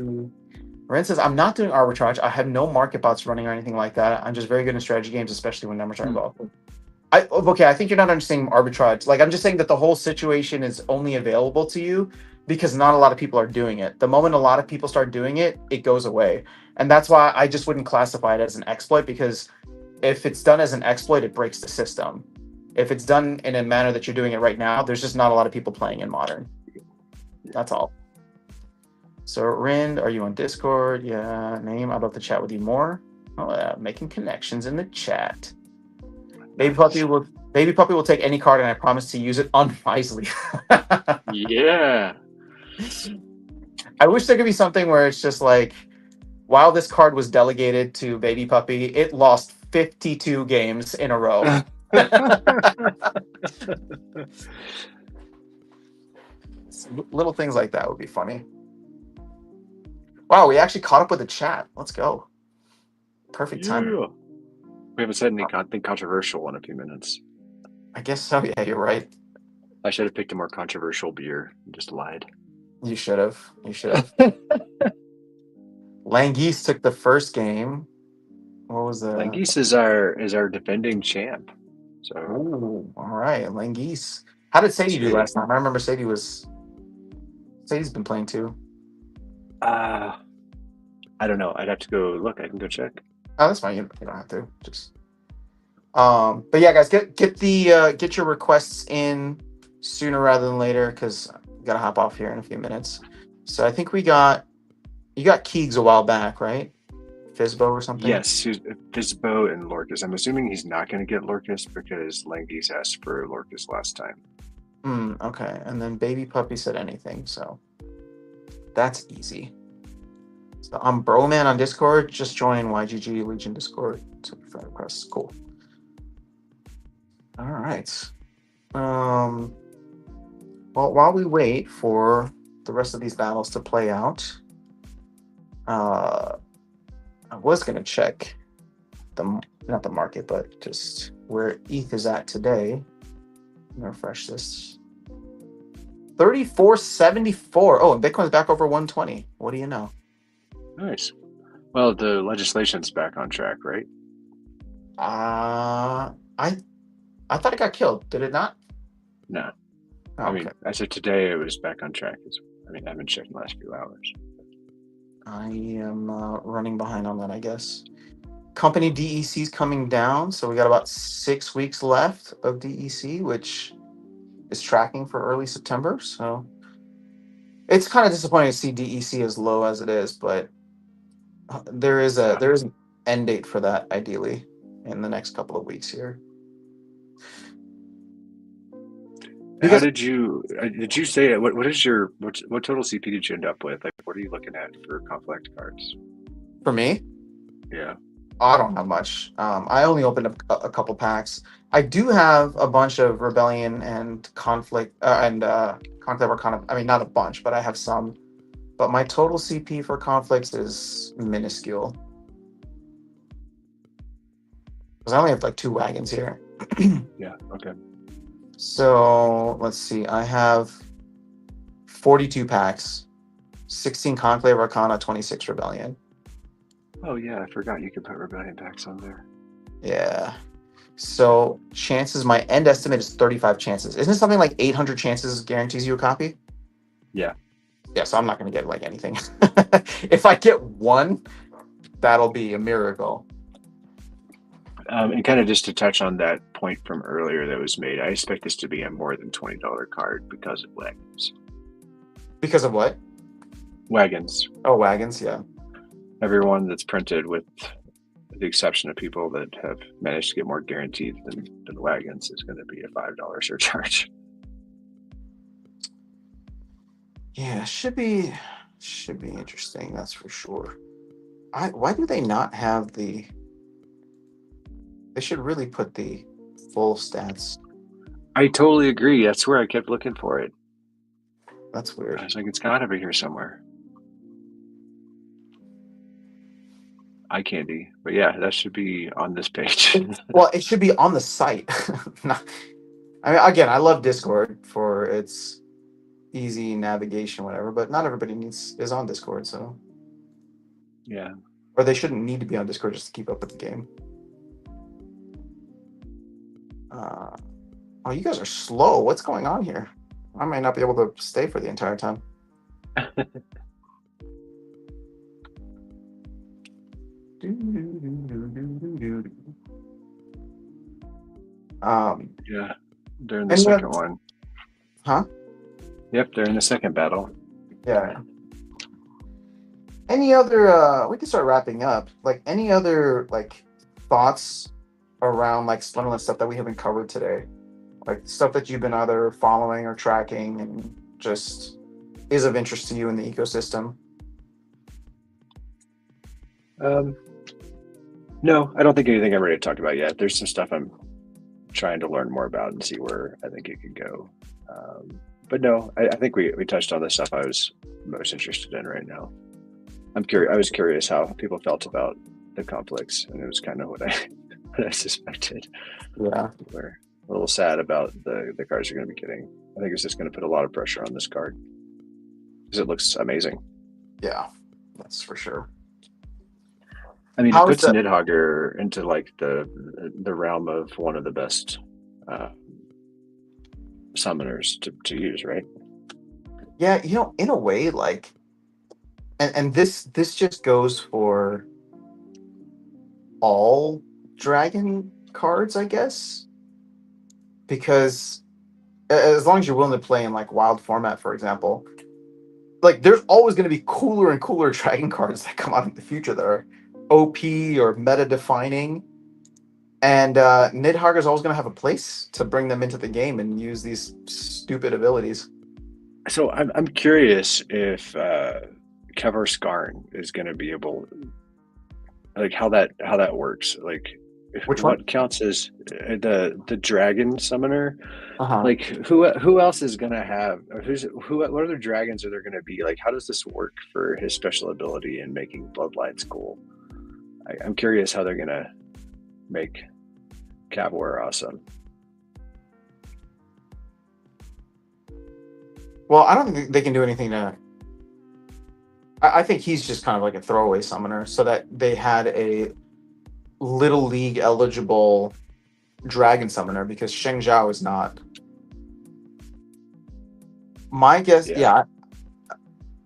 Ren says, I'm not doing arbitrage. I have no market bots running or anything like that. I'm just very good in strategy games, especially when numbers are involved. I think you're not understanding arbitrage. Like, I'm just saying that the whole situation is only available to you because not a lot of people are doing it. The moment a lot of people start doing it, it goes away. And that's why I just wouldn't classify it as an exploit, because if it's done as an exploit, it breaks the system. If it's done in a manner that you're doing it right now, there's just not a lot of people playing in Modern. That's all. So, Rind, are you on Discord? Yeah. Name, I'd love to chat with you more. Oh, yeah. Making connections in the chat. Baby Puppy will take any card, and I promise to use it unwisely. Yeah. I wish there could be something where it's just like, while this card was delegated to Baby Puppy, it lost 52 games in a row. Little things like that would be funny. Wow, we actually caught up with the chat. Let's go. Perfect time. We haven't said anything controversial in a few minutes. I guess so. Yeah, you're right. I should have picked a more controversial beer and just lied. You should have. Langeese took the first game. What was the? Langeese is our defending champ. So. Ooh, all right, Langeese. How did Sadie do last time? I remember Sadie's been playing too. I don't know. I'd have to go look. I can go check. Oh, that's fine. You don't have to. Just. But yeah, guys, get your requests in sooner rather than later, because we gotta hop off here in a few minutes. So I think you got Keegs a while back, right? Fizbo or something? Yes, Fizbo and Lorcas. I'm assuming he's not going to get Lorcas because Langeese asked for Lorcas last time. Okay. And then Baby Puppy said anything, so that's easy. So I'm Broman on Discord. Just join YGG Legion Discord. So friend requests. Cool. All right. Well, while we wait for the rest of these battles to play out, I was going to check not the market, but just where ETH is at today. I'm going to refresh this. 34.74. Oh, and Bitcoin's back over 120. What do you know? Nice. Well, the legislation's back on track, right? I thought it got killed. Did it not? No. Oh, I mean, as of today, it was back on track. I haven't checked in the last few hours. I am running behind on that, I guess. Company DEC is coming down, so we got about 6 weeks left of DEC, which is tracking for early September. So it's kind of disappointing to see DEC as low as it is, but there is an end date for that, ideally, in the next couple of weeks here. How did you say it? What total CP did you end up with? Like, what are you looking at for conflict cards? For me? Yeah. I don't have much. I only opened up a couple packs. I do have a bunch of Rebellion and Conflict and Conflict Arcana. I mean, not a bunch, but I have some. But my total CP for Conflicts is minuscule. Because I only have like 2 wagons here. Yeah, okay. So, let's see. I have 42 packs, 16 Conclave Arcana, 26 Rebellion. Oh, yeah, I forgot you could put Rebellion packs on there. Yeah. So chances, my end estimate is 35 chances. Isn't it something like 800 chances guarantees you a copy? Yeah. Yeah, so I'm not going to get like anything. If I get one, that'll be a miracle. And kind of just to touch on that point from earlier that was made, I expect this to be a more than $20 card because of wagons. Because of what? Wagons. Oh, wagons, yeah. Everyone that's printed, with the exception of people that have managed to get more guaranteed than wagons, is going to be a $5 surcharge. Yeah, should be interesting, that's for sure. Why do they not have the? They should really put the full stats. I totally agree. That's where I kept looking for it. That's I weird. was like, it's got to be here somewhere. Eye candy. But yeah, that should be on this page. Well, it should be on the site. I mean, again, I love Discord for its easy navigation, whatever. But not everybody is on Discord, so Yeah. or they shouldn't need to be on Discord just to keep up with the game. Oh, you guys are slow. What's going on here? I might not be able to stay for the entire time. Yeah. They're in the second one. Huh? Yep, they're in the second battle. Yeah. Any other we can start wrapping up. Like any other like thoughts around like Slenderland stuff that we haven't covered today? Like stuff that you've been either following or tracking and just is of interest to you in the ecosystem? No, I don't think anything I'm ready to talk about yet. There's some stuff I'm trying to learn more about and see where I think it could go. But no, I think we touched on the stuff I was most interested in right now. I was curious how people felt about the conflicts, and it was kind of what I suspected. Yeah. We're a little sad about the cards you're going to be getting. I think it's just going to put a lot of pressure on this card because it looks amazing. Yeah, that's for sure. I mean, it puts Nidhogger into like the realm of one of the best summoners to use, right? Yeah, in a way, like, and this just goes for all dragon cards, I guess, because as long as you're willing to play in like wild format, for example, like there's always going to be cooler and cooler dragon cards that come out in the future that are OP or meta defining, and Nidhogger is always going to have a place to bring them into the game and use these stupid abilities. So I'm curious if Kevlar Skarn is going to be able, like how that works, like Which what one? counts as the dragon summoner. Uh-huh. Like who else is going to have, or what other dragons are there going to be? Like how does this work for his special ability in making bloodlines cool? I'm curious how they're going to make Kevlar awesome. Well, I don't think they can do anything to. I think he's just kind of like a throwaway summoner, so that they had a Little League eligible dragon summoner because Sheng Zhao is not. My guess, yeah,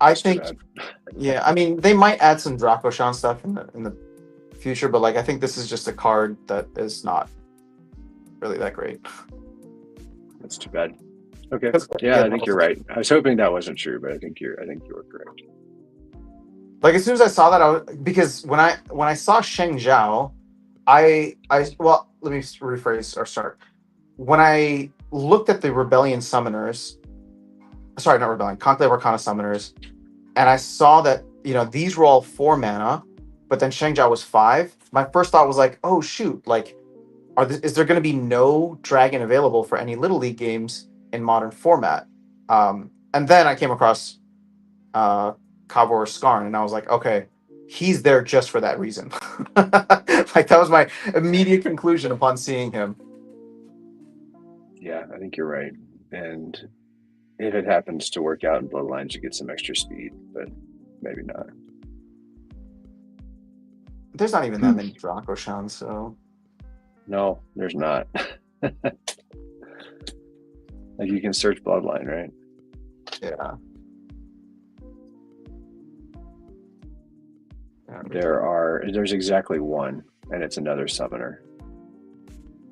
I think, yeah. I mean, they might add some Dracoshan stuff in the future, but like I think this is just a card that is not really that great. That's too bad. Okay. Yeah, I think you're right. I was hoping that wasn't true, but I think you were correct. Like as soon as I saw that, because when I saw Sheng Zhao, well, let me rephrase or start. When I looked at the Rebellion summoners, sorry, not Rebellion, Conclave Arcana summoners, and I saw that these were all 4 mana, but then Sheng Zhao was 5. My first thought was like, oh shoot, like, is there going to be no dragon available for any Little League games in modern format? And then I came across Kevlar Skarn, and I was like, okay, he's there just for that reason. Like that was my immediate conclusion upon seeing him. Yeah, I think you're right. And if it happens to work out in Bloodlines, you get some extra speed, but maybe not. There's not even that many Dracoshan, so No, there's not. Like you can search bloodline, right? Yeah. There's exactly one, and it's another summoner.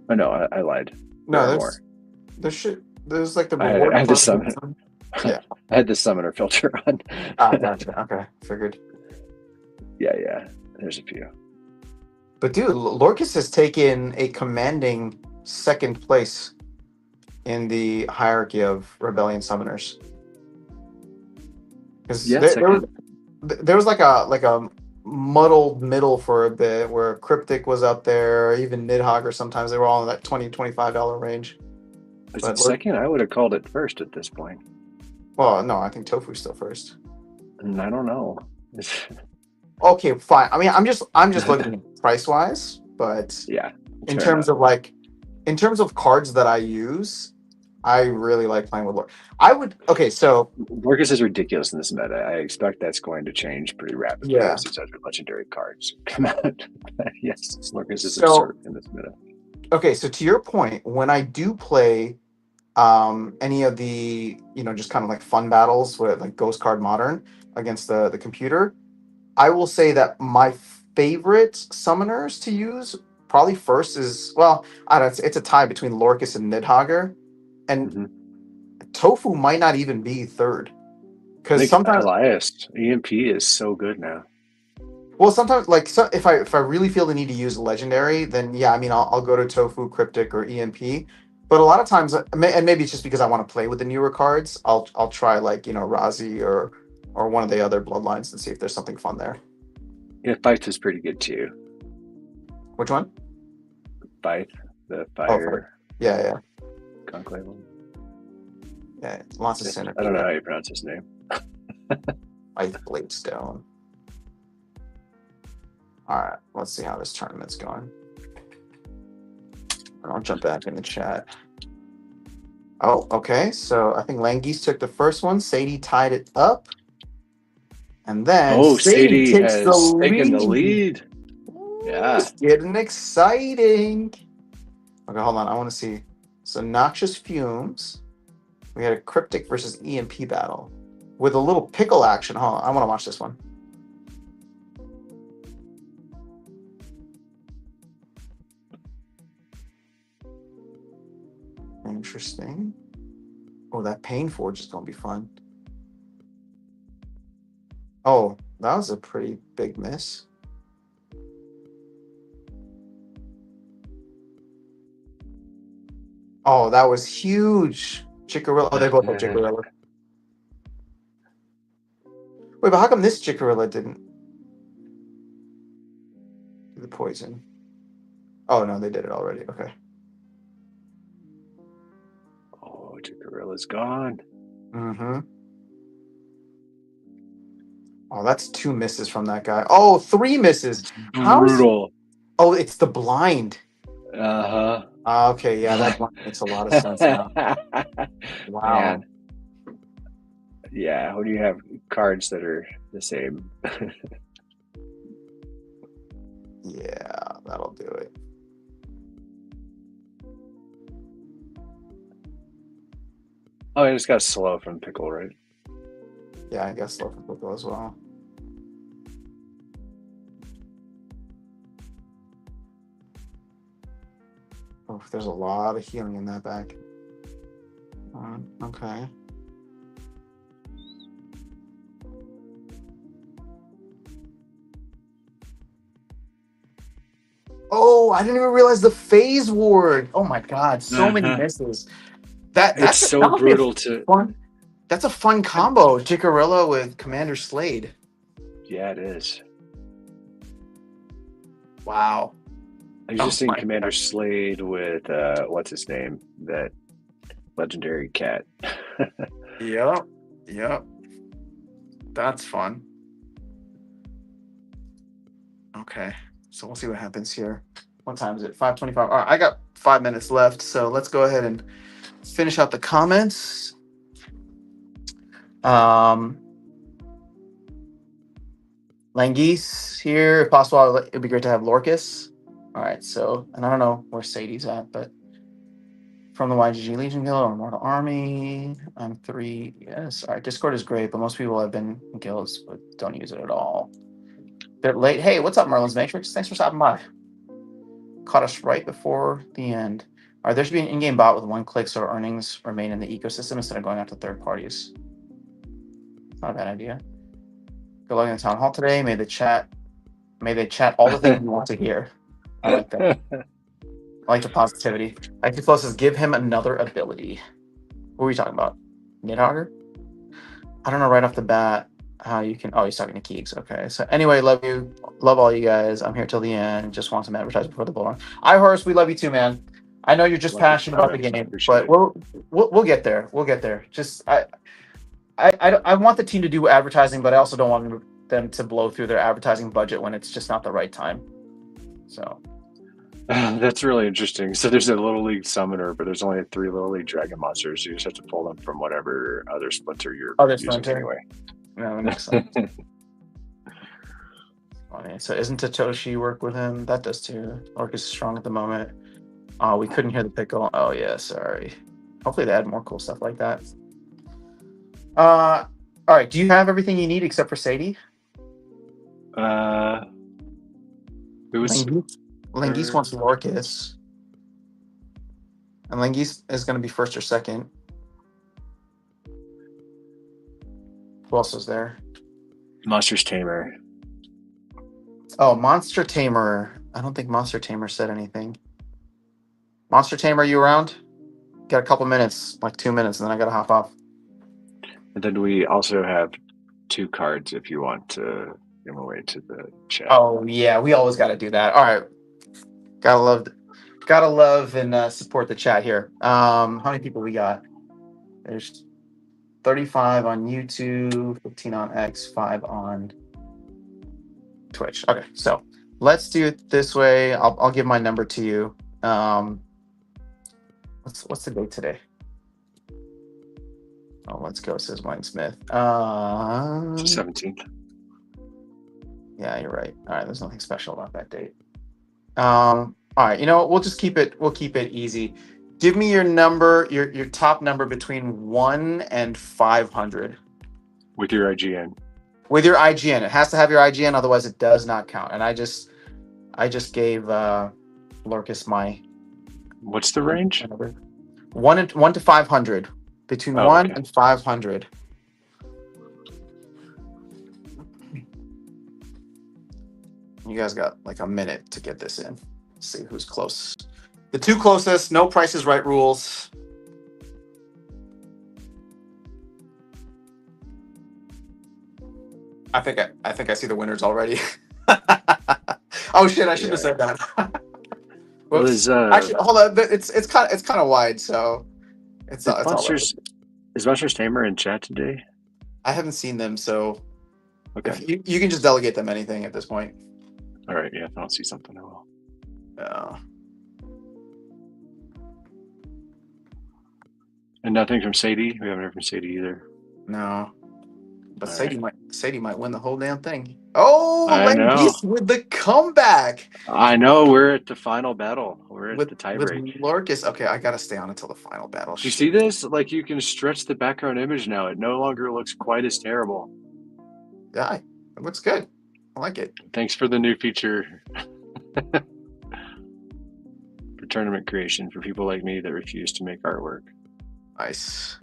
Oh no, I lied. There No, are more. there's like the I reward had the card. summon. Yeah. I had the summoner filter on. Ah, gotcha. Okay, figured. Yeah. There's a few. But dude, Lorcus has taken a commanding second place in the hierarchy of Rebellion summoners. Because Yeah, second. there was like a muddled middle for a bit where Cryptic was up there, even Nidhogger sometimes they were all in that $20-$25 range. Is But it second? I would have called it first at this point. well, no, I think Tofu's still first. And I don't know. Okay, fine. I mean, I'm just looking price wise, but Yeah. in Fair terms enough. of like in terms of cards that I use, I really like playing with Lord. I would okay, so Lorcus is ridiculous in this meta. I expect that's going to change pretty rapidly yeah. as these other legendary cards come out. Yes, Lorcus is So absurd in this meta. okay, so to your point, when I do play any of the just kind of like fun battles with like Ghost Card Modern against the computer, I will say that my favorite summoners to use probably first is well, I don't know, it's a tie between Lorcus and Nidhogger, and Mm-hmm. Tofu might not even be third I because think sometimes, Elias EMP is so good now. well, sometimes like if I really feel the need to use legendary, then yeah, I mean I'll go to Tofu, Cryptic, or EMP. But a lot of times, and maybe it's just because I want to play with the newer cards, I'll try like Razi or one of the other bloodlines and see if there's something fun there. Yeah, Fight is pretty good too. Which one? Fight, the Oh, for, fire yeah. conclave one. Yeah, lots of I don't synergy know there. how you pronounce his name. Ice Blade Stone. All right, let's see how this tournament's going. I'll jump back in the chat. Oh, okay. So I think Langeese took the first one. Sadie tied it up. And then Oh, Sadie Sadie takes the has taken the lead. lead. Ooh, Yeah. it's getting exciting. Okay, hold on. I want to see. So Noxious Fumes. We had a Cryptic versus EMP battle with a little pickle action. Hold on. I want to watch this one. Interesting. Oh, that Pain Forge is going to be fun. Oh, that was a pretty big miss. Oh, that was huge. Chikorilla. Oh, they both have Chikorilla. Wait, but how come this Chikorilla didn't do the poison? Oh, no, they did it already. Okay. Oh, Gorilla's gone. Mm-hmm. Oh, that's 2 misses from that guy. Oh, 3 misses. How's... Brutal. Oh, it's the blind. Uh-huh. Okay, yeah, that blind makes a lot of sense now. Wow. Man. Yeah, when you have cards that are the same. Yeah, that'll do it. Oh, I just got slow from Pickle, right? Yeah, I guess slow for Pickle as well. Oh, there's a lot of healing in that bag. Okay. Oh, I didn't even realize the phase ward. Oh my god, so many misses. It's so brutal to fun. That's a fun combo, Jicarilla with Commander Slade. Yeah, it is. Wow. I was just seeing Commander Slade with what's his name? That legendary cat. Yep. That's fun. Okay. So we'll see what happens here. What time is it? 5:25. All right, I got 5 minutes left, so let's go ahead and finish out the comments. Langeese here, if possible. It'd be great to have Lorcus. All right, so, and I don't know where Sadie's at, but from the YGG Legion Guild or Mortal Army, I'm 3. Yes. All right, Discord is great, but most people have been in guilds but don't use it at all. Bit late. Hey, what's up, Merlin's Matrix? Thanks for stopping by. Caught us right before the end. All right, there should be an in-game bot with 1 click so earnings remain in the ecosystem instead of going out to third parties. Not a bad idea. Good luck in the town hall today. May they chat all the things you want to hear. I like that. I like the positivity. I think closest give him another ability. What were you talking about? Nidhogger? I don't know right off the bat how you can. Oh, he's talking to Keeks. Okay. So anyway, love you. Love all you guys. I'm here till the end. Just want some advertising before the bull run. Horse, we love you too, man. I know you're just Love you, passionate about the Travis. game, Appreciate but it. we'll get there. We'll get there. Just I want the team to do advertising, but I also don't want them to blow through their advertising budget when it's just not the right time. So That's really interesting. So there's a Little League Summoner, but there's only 3 Little League Dragon monsters. You just have to pull them from whatever other splinter you're using anyway. Yeah, that makes sense. Funny. So isn't Tatoshi work with him? That does too. Orcus is strong at the moment. Oh, we couldn't hear the pickle. Oh yeah, sorry. Hopefully they add more cool stuff like that. All right. Do you have everything you need except for Sadie? It was Lengeese wants Orcus. And Lengeese is going to be first or second. Who else is there? Monsters Tamer. Oh, Monster Tamer. I don't think Monster Tamer said anything. Monster Tamer, are you around? Got a couple minutes, like 2 minutes, and then I got to hop off. And then we also have 2 cards if you want to give them away to the chat. Oh yeah, we always got to do that. All right, gotta love and support the chat here. How many people we got? There's 35 on YouTube, 15 on X, 5 on Twitch. Okay, so let's do it this way. I'll give my number to you. What's the date today? Oh, let's go, says Wayne Smith. 17th. Yeah, you're right. All right, there's nothing special about that date. All right, you know what? We'll keep it easy. Give me your number, your top number between 1 and 500. With your IGN. With your IGN. It has to have your IGN, otherwise it does not count. And I just gave Lurkus my. What's the range? 1 to 500. Between 1 and 500. You guys got like a minute to get this in. Let's see who's close. The 2 closest, no Price is Right rules. I think I see the winners already. Oh shit! I should have said that. Whoops. Actually, hold on. It's kind of wide, so it's Monsters. Is Monsters Tamer in chat today? I haven't seen them, so okay. If you can just delegate them anything at this point. All right. Yeah, if I don't see something, I will. And nothing from Sadie. We haven't heard from Sadie either. No. But Sadie might win the whole damn thing. Oh, Lengeese with the comeback. I know. We're at the final battle. We're at the tiebreak. With Lurkus. Okay, I gotta stay on until the final battle. Do you see this? Like, you can stretch the background image now. It no longer looks quite as terrible. Yeah, it looks good. I like it. Thanks for the new feature. For tournament creation for people like me that refuse to make artwork. Nice.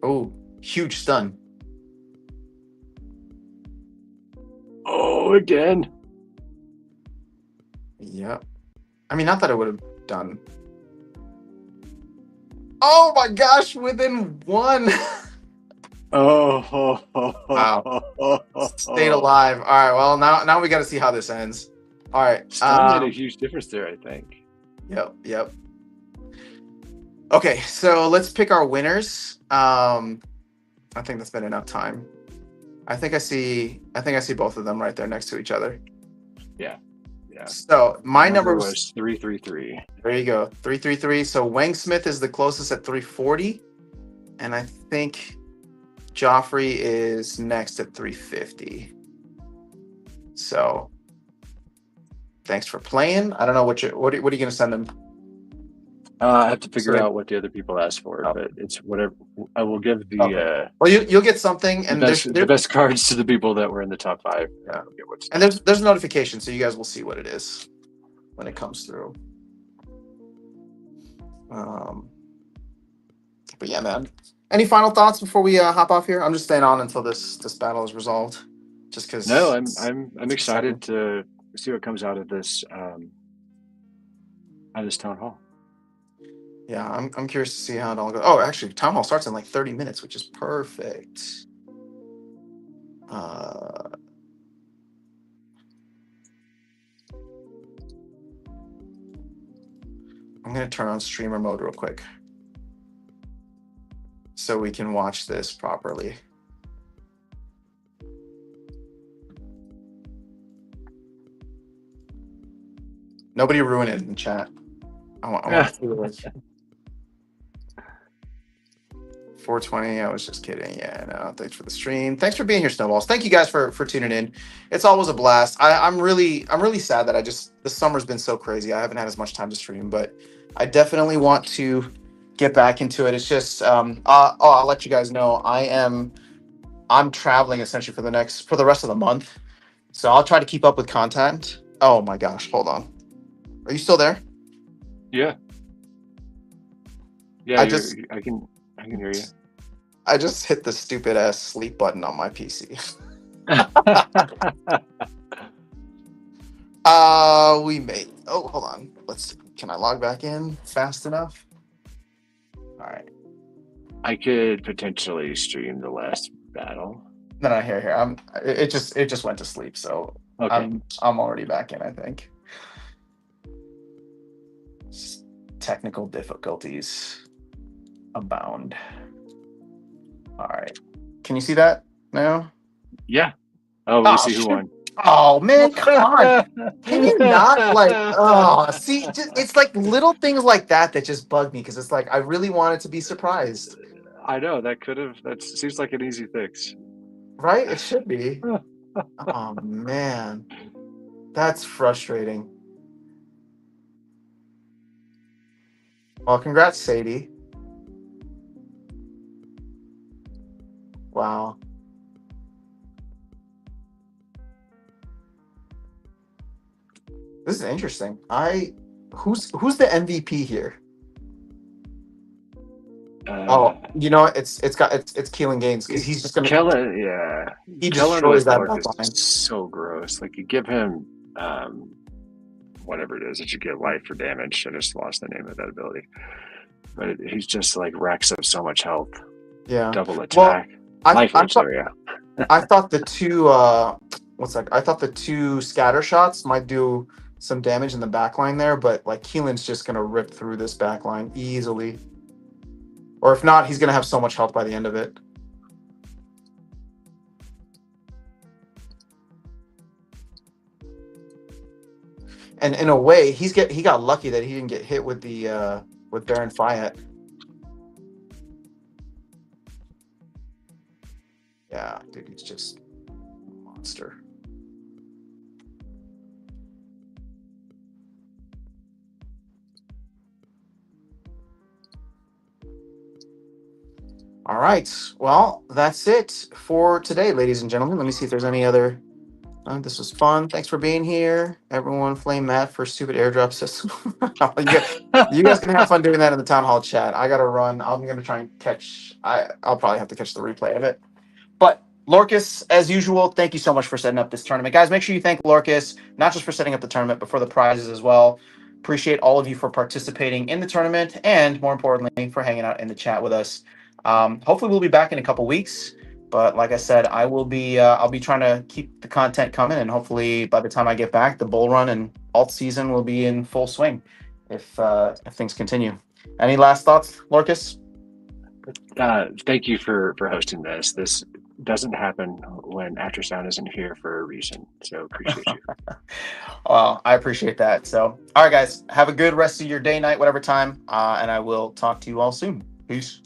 Oh, huge stun. Oh, again. Yep. I mean, not that it would have done. Oh my gosh, within 1. Wow. Stayed alive. All right, well, now we got to see how this ends. All right. Stun made a huge difference there, I think. Yep. Okay, so let's pick our winners. I think that's been enough time. I think I see both of them right there next to each other. Yeah. So my number was 333. There you go, 333. So Wang Smith is the closest at 340, and I think Joffrey is next at 350. So thanks for playing. I don't know what are you gonna send them? I have to figure out what the other people asked for, but it's whatever. I will give the well, you'll get something, and the best cards to the people that were in the top 5. Yeah. And there's a notification, so you guys will see what it is when it comes through. But yeah, man. Any final thoughts before we hop off here? I'm just staying on until this battle is resolved, just because. No, I'm excited to see what comes out of this town hall. Yeah, I'm curious to see how it all goes. Oh, actually, town hall starts in like 30 minutes, which is perfect. I'm gonna turn on streamer mode real quick so we can watch this properly. Nobody ruin it in the chat. I want to see it. 420. I was just kidding. Yeah, no. Thanks for the stream. Thanks for being here, Snowballs. Thank you guys for tuning in. It's always a blast. I'm really sad that the summer's been so crazy. I haven't had as much time to stream, but I definitely want to get back into it. It's just I'll let you guys know I'm traveling essentially for the rest of the month. So I'll try to keep up with content. Oh my gosh, hold on. Are you still there? Yeah. Yeah, I can hear you. I just hit the stupid ass sleep button on my PC. We made. Oh, hold on. Let's see. Can I log back in fast enough? All right. I could potentially stream the last battle. No, here. It just went to sleep, so okay. I'm already back in, I think. Technical difficulties abound. All right. Can you see that now? Yeah. Oh, we see who won. Oh man, come on! Can you not see? It's like little things like that just bug me because it's like I really wanted to be surprised. I know that seems like an easy fix, right? It should be. Oh man, that's frustrating. Well, congrats, Sadie. Wow. This is interesting. Who's the MVP here? You know it's Keelan Gaines because he's just gonna. Kellen, yeah. He destroys that backline. So gross. Like you give him whatever it is that you get life for damage. I just lost the name of that ability. But he's just like racks up so much health. Yeah. Double attack. Well, I thought the two I thought the two scatter shots might do some damage in the backline there, but like Keelan's just gonna rip through this backline easily. Or if not, he's gonna have so much health by the end of it. And in a way, he got lucky that he didn't get hit with the with Baron Fayette. Yeah, dude, he's just a monster. All right. Well, that's it for today, ladies and gentlemen. Let me see if there's any other. This was fun. Thanks for being here. Everyone flame Matt for stupid airdrop system. you guys can have fun doing that in the town hall chat. I got to run. I'm going to try and catch. I'll probably have to catch the replay of it. But Lorcas, as usual, thank you so much for setting up this tournament. Guys, make sure you thank Lorcas, not just for setting up the tournament, but for the prizes as well. Appreciate all of you for participating in the tournament and, more importantly, for hanging out in the chat with us. Hopefully we'll be back in a couple weeks, but like I said, I'll be trying to keep the content coming, and hopefully by the time I get back, the bull run and alt season will be in full swing if things continue. Any last thoughts, Lorcas? Thank you for hosting this. This doesn't happen when After Sound isn't here for a reason, so appreciate you. Well, I appreciate that. So all right, guys, have a good rest of your day, night, whatever time, and I will talk to you all soon. Peace.